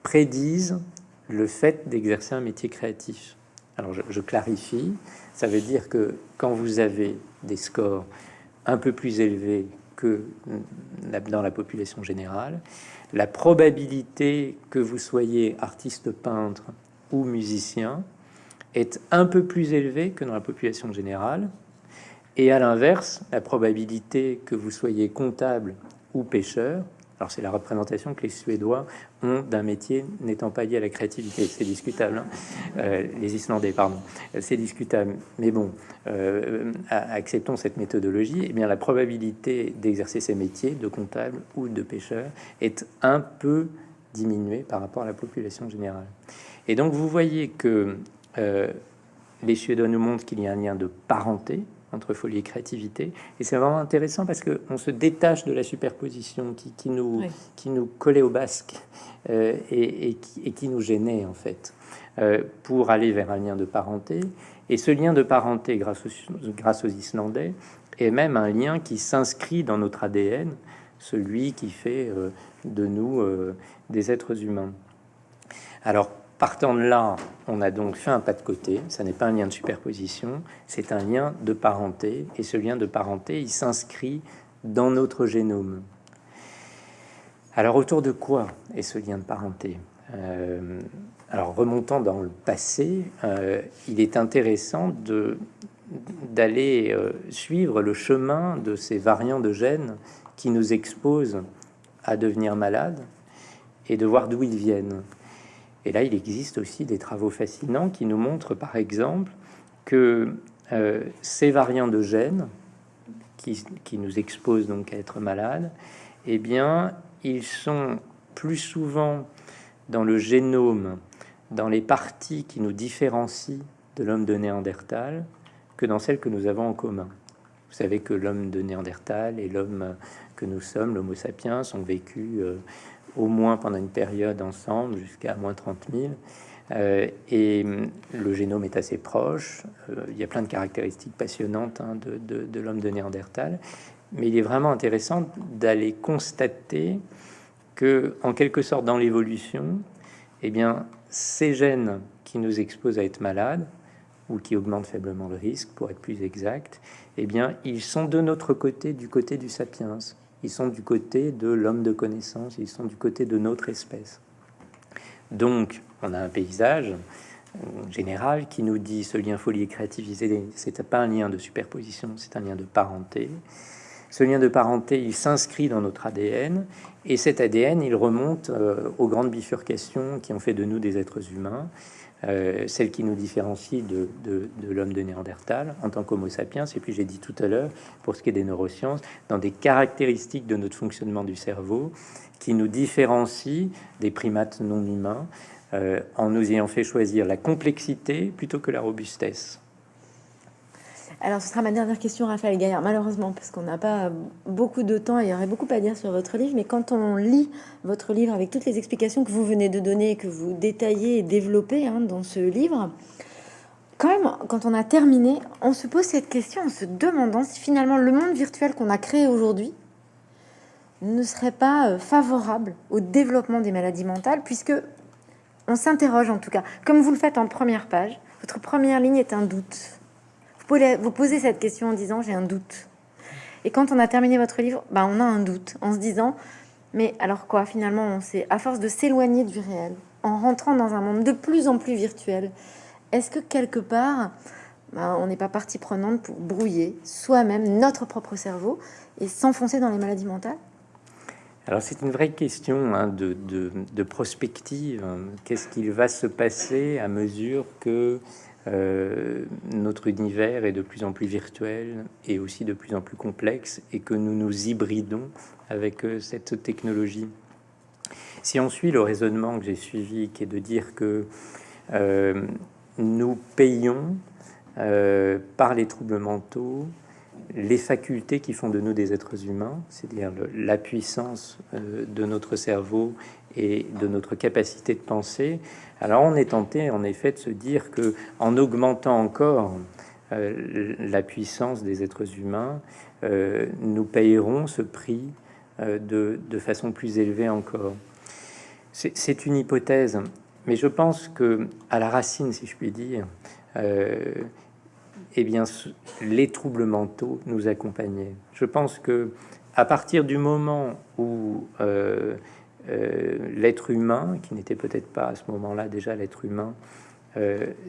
prédisent le fait d'exercer un métier créatif. Alors, je clarifie. Ça veut dire que quand vous avez des scores un peu plus élevés que dans la population générale, la probabilité que vous soyez artiste peintre ou musicien est un peu plus élevée que dans la population générale. Et à l'inverse, la probabilité que vous soyez comptable ou pêcheur, alors c'est la représentation que les Suédois ont d'un métier n'étant pas lié à la créativité. C'est discutable, hein. Les Islandais, pardon. C'est discutable. Mais bon, acceptons cette méthodologie. Eh bien, la probabilité d'exercer ces métiers de comptable ou de pêcheur est un peu diminuée par rapport à la population générale. Et donc, vous voyez que les Suédois nous montrent qu'il y a un lien de parenté entre folie et créativité, et c'est vraiment intéressant parce que on se détache de la superposition qui nous collait au basque et qui nous gênait en fait, pour aller vers un lien de parenté. Et ce lien de parenté, grâce aux Islandais, est même un lien qui s'inscrit dans notre ADN, celui qui fait de nous des êtres humains. Alors, partant de là, on a donc fait un pas de côté. Ça n'est pas un lien de superposition, c'est un lien de parenté. Et ce lien de parenté, il s'inscrit dans notre génome. Alors, autour de quoi est ce lien de parenté? Alors, remontant dans le passé, il est intéressant d'aller suivre le chemin de ces variants de gènes qui nous exposent à devenir malades et de voir d'où ils viennent. Et là, il existe aussi des travaux fascinants qui nous montrent, par exemple, que ces variants de gènes qui nous exposent donc à être malades, eh bien, ils sont plus souvent dans le génome, dans les parties qui nous différencient de l'homme de Néandertal, que dans celles que nous avons en commun. Vous savez que l'homme de Néandertal et l'homme que nous sommes, l'Homo sapiens, ont vécu au moins pendant une période ensemble, jusqu'à moins 30 000. Et le génome est assez proche. Il y a plein de caractéristiques passionnantes de l'homme de Néandertal. Mais il est vraiment intéressant d'aller constater que, en quelque sorte, dans l'évolution, eh bien, ces gènes qui nous exposent à être malades, ou qui augmentent faiblement le risque, pour être plus exact, eh bien, ils sont de notre côté, du côté du sapiens. Ils sont du côté de l'homme de connaissance, ils sont du côté de notre espèce. Donc, on a un paysage général qui nous dit ce lien folie et créativité, c'est pas un lien de superposition, c'est un lien de parenté. Ce lien de parenté, il s'inscrit dans notre ADN, et cet ADN, il remonte aux grandes bifurcations qui ont fait de nous des êtres humains, celle qui nous différencie de l'homme de Néandertal en tant qu'Homo sapiens, et puis j'ai dit tout à l'heure, pour ce qui est des neurosciences, dans des caractéristiques de notre fonctionnement du cerveau qui nous différencient des primates non humains, en nous ayant fait choisir la complexité plutôt que la robustesse. Alors, ce sera ma dernière question, Raphaël Gaillard, malheureusement, parce qu'on n'a pas beaucoup de temps et il y aurait beaucoup à dire sur votre livre. Mais quand on lit votre livre avec toutes les explications que vous venez de donner et que vous détaillez et développez dans ce livre, quand même, quand on a terminé, on se pose cette question en se demandant si finalement le monde virtuel qu'on a créé aujourd'hui ne serait pas favorable au développement des maladies mentales, puisque on s'interroge en tout cas, comme vous le faites en première page, votre première ligne est un doute. Vous posez cette question en disant j'ai un doute. Et quand on a terminé votre livre, on a un doute en se disant mais alors quoi finalement on sait, à force de s'éloigner du réel, en rentrant dans un monde de plus en plus virtuel, est-ce que quelque part on n'est pas partie prenante pour brouiller soi-même notre propre cerveau et s'enfoncer dans les maladies mentales? Alors c'est une vraie question de prospective. Qu'est-ce qu'il va se passer à mesure que notre univers est de plus en plus virtuel et aussi de plus en plus complexe et que nous nous hybridons avec cette technologie? Si on suit le raisonnement que j'ai suivi, qui est de dire que nous payons par les troubles mentaux les facultés qui font de nous des êtres humains, c'est-à-dire la puissance de notre cerveau et de notre capacité de penser, alors on est tenté en effet de se dire que en augmentant encore la puissance des êtres humains, nous payerons ce prix de façon plus élevée encore. C'est une hypothèse, mais je pense que à la racine, si je puis dire, eh bien, les troubles mentaux nous accompagnaient. Je pense que à partir du moment où l'être humain, qui n'était peut-être pas à ce moment-là déjà l'être humain,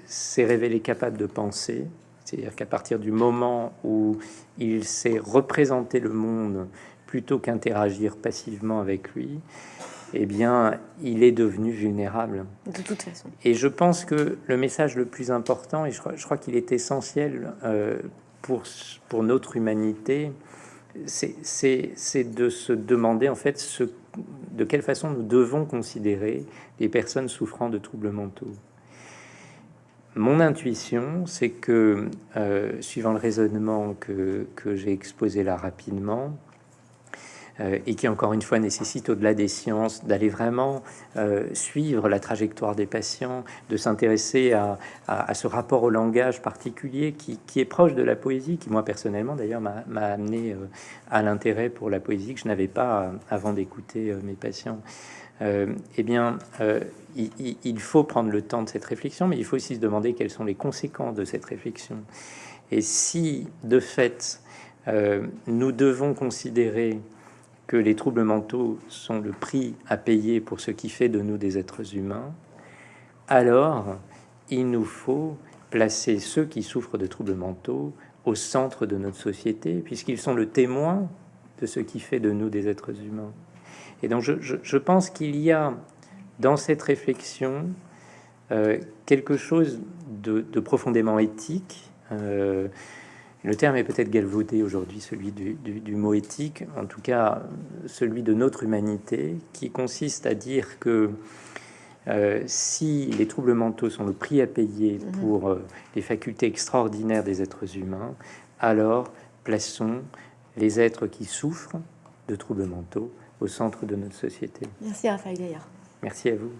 s'est révélé capable de penser, c'est-à-dire qu'à partir du moment où il s'est représenté le monde plutôt qu'interagir passivement avec lui, eh bien, il est devenu vulnérable. De toute façon. Et je pense que le message le plus important, et je crois qu'il est essentiel pour notre humanité, c'est de se demander en fait de quelle façon nous devons considérer les personnes souffrant de troubles mentaux. Mon intuition, c'est que, suivant le raisonnement que j'ai exposé là rapidement, et qui encore une fois nécessite au-delà des sciences d'aller vraiment suivre la trajectoire des patients, de s'intéresser à ce rapport au langage particulier qui est proche de la poésie, qui moi personnellement d'ailleurs m'a amené à l'intérêt pour la poésie que je n'avais pas avant d'écouter mes patients. Eh bien, il faut prendre le temps de cette réflexion, mais il faut aussi se demander quelles sont les conséquences de cette réflexion. Et si, de fait, nous devons considérer que les troubles mentaux sont le prix à payer pour ce qui fait de nous des êtres humains, alors il nous faut placer ceux qui souffrent de troubles mentaux au centre de notre société, puisqu'ils sont le témoin de ce qui fait de nous des êtres humains. Et donc je pense qu'il y a dans cette réflexion quelque chose de profondément éthique. Le terme est peut-être galvaudé aujourd'hui, celui du mot éthique, en tout cas celui de notre humanité, qui consiste à dire que si les troubles mentaux sont le prix à payer pour les facultés extraordinaires des êtres humains, alors plaçons les êtres qui souffrent de troubles mentaux au centre de notre société. Merci Raphaël Gaillard. Merci à vous.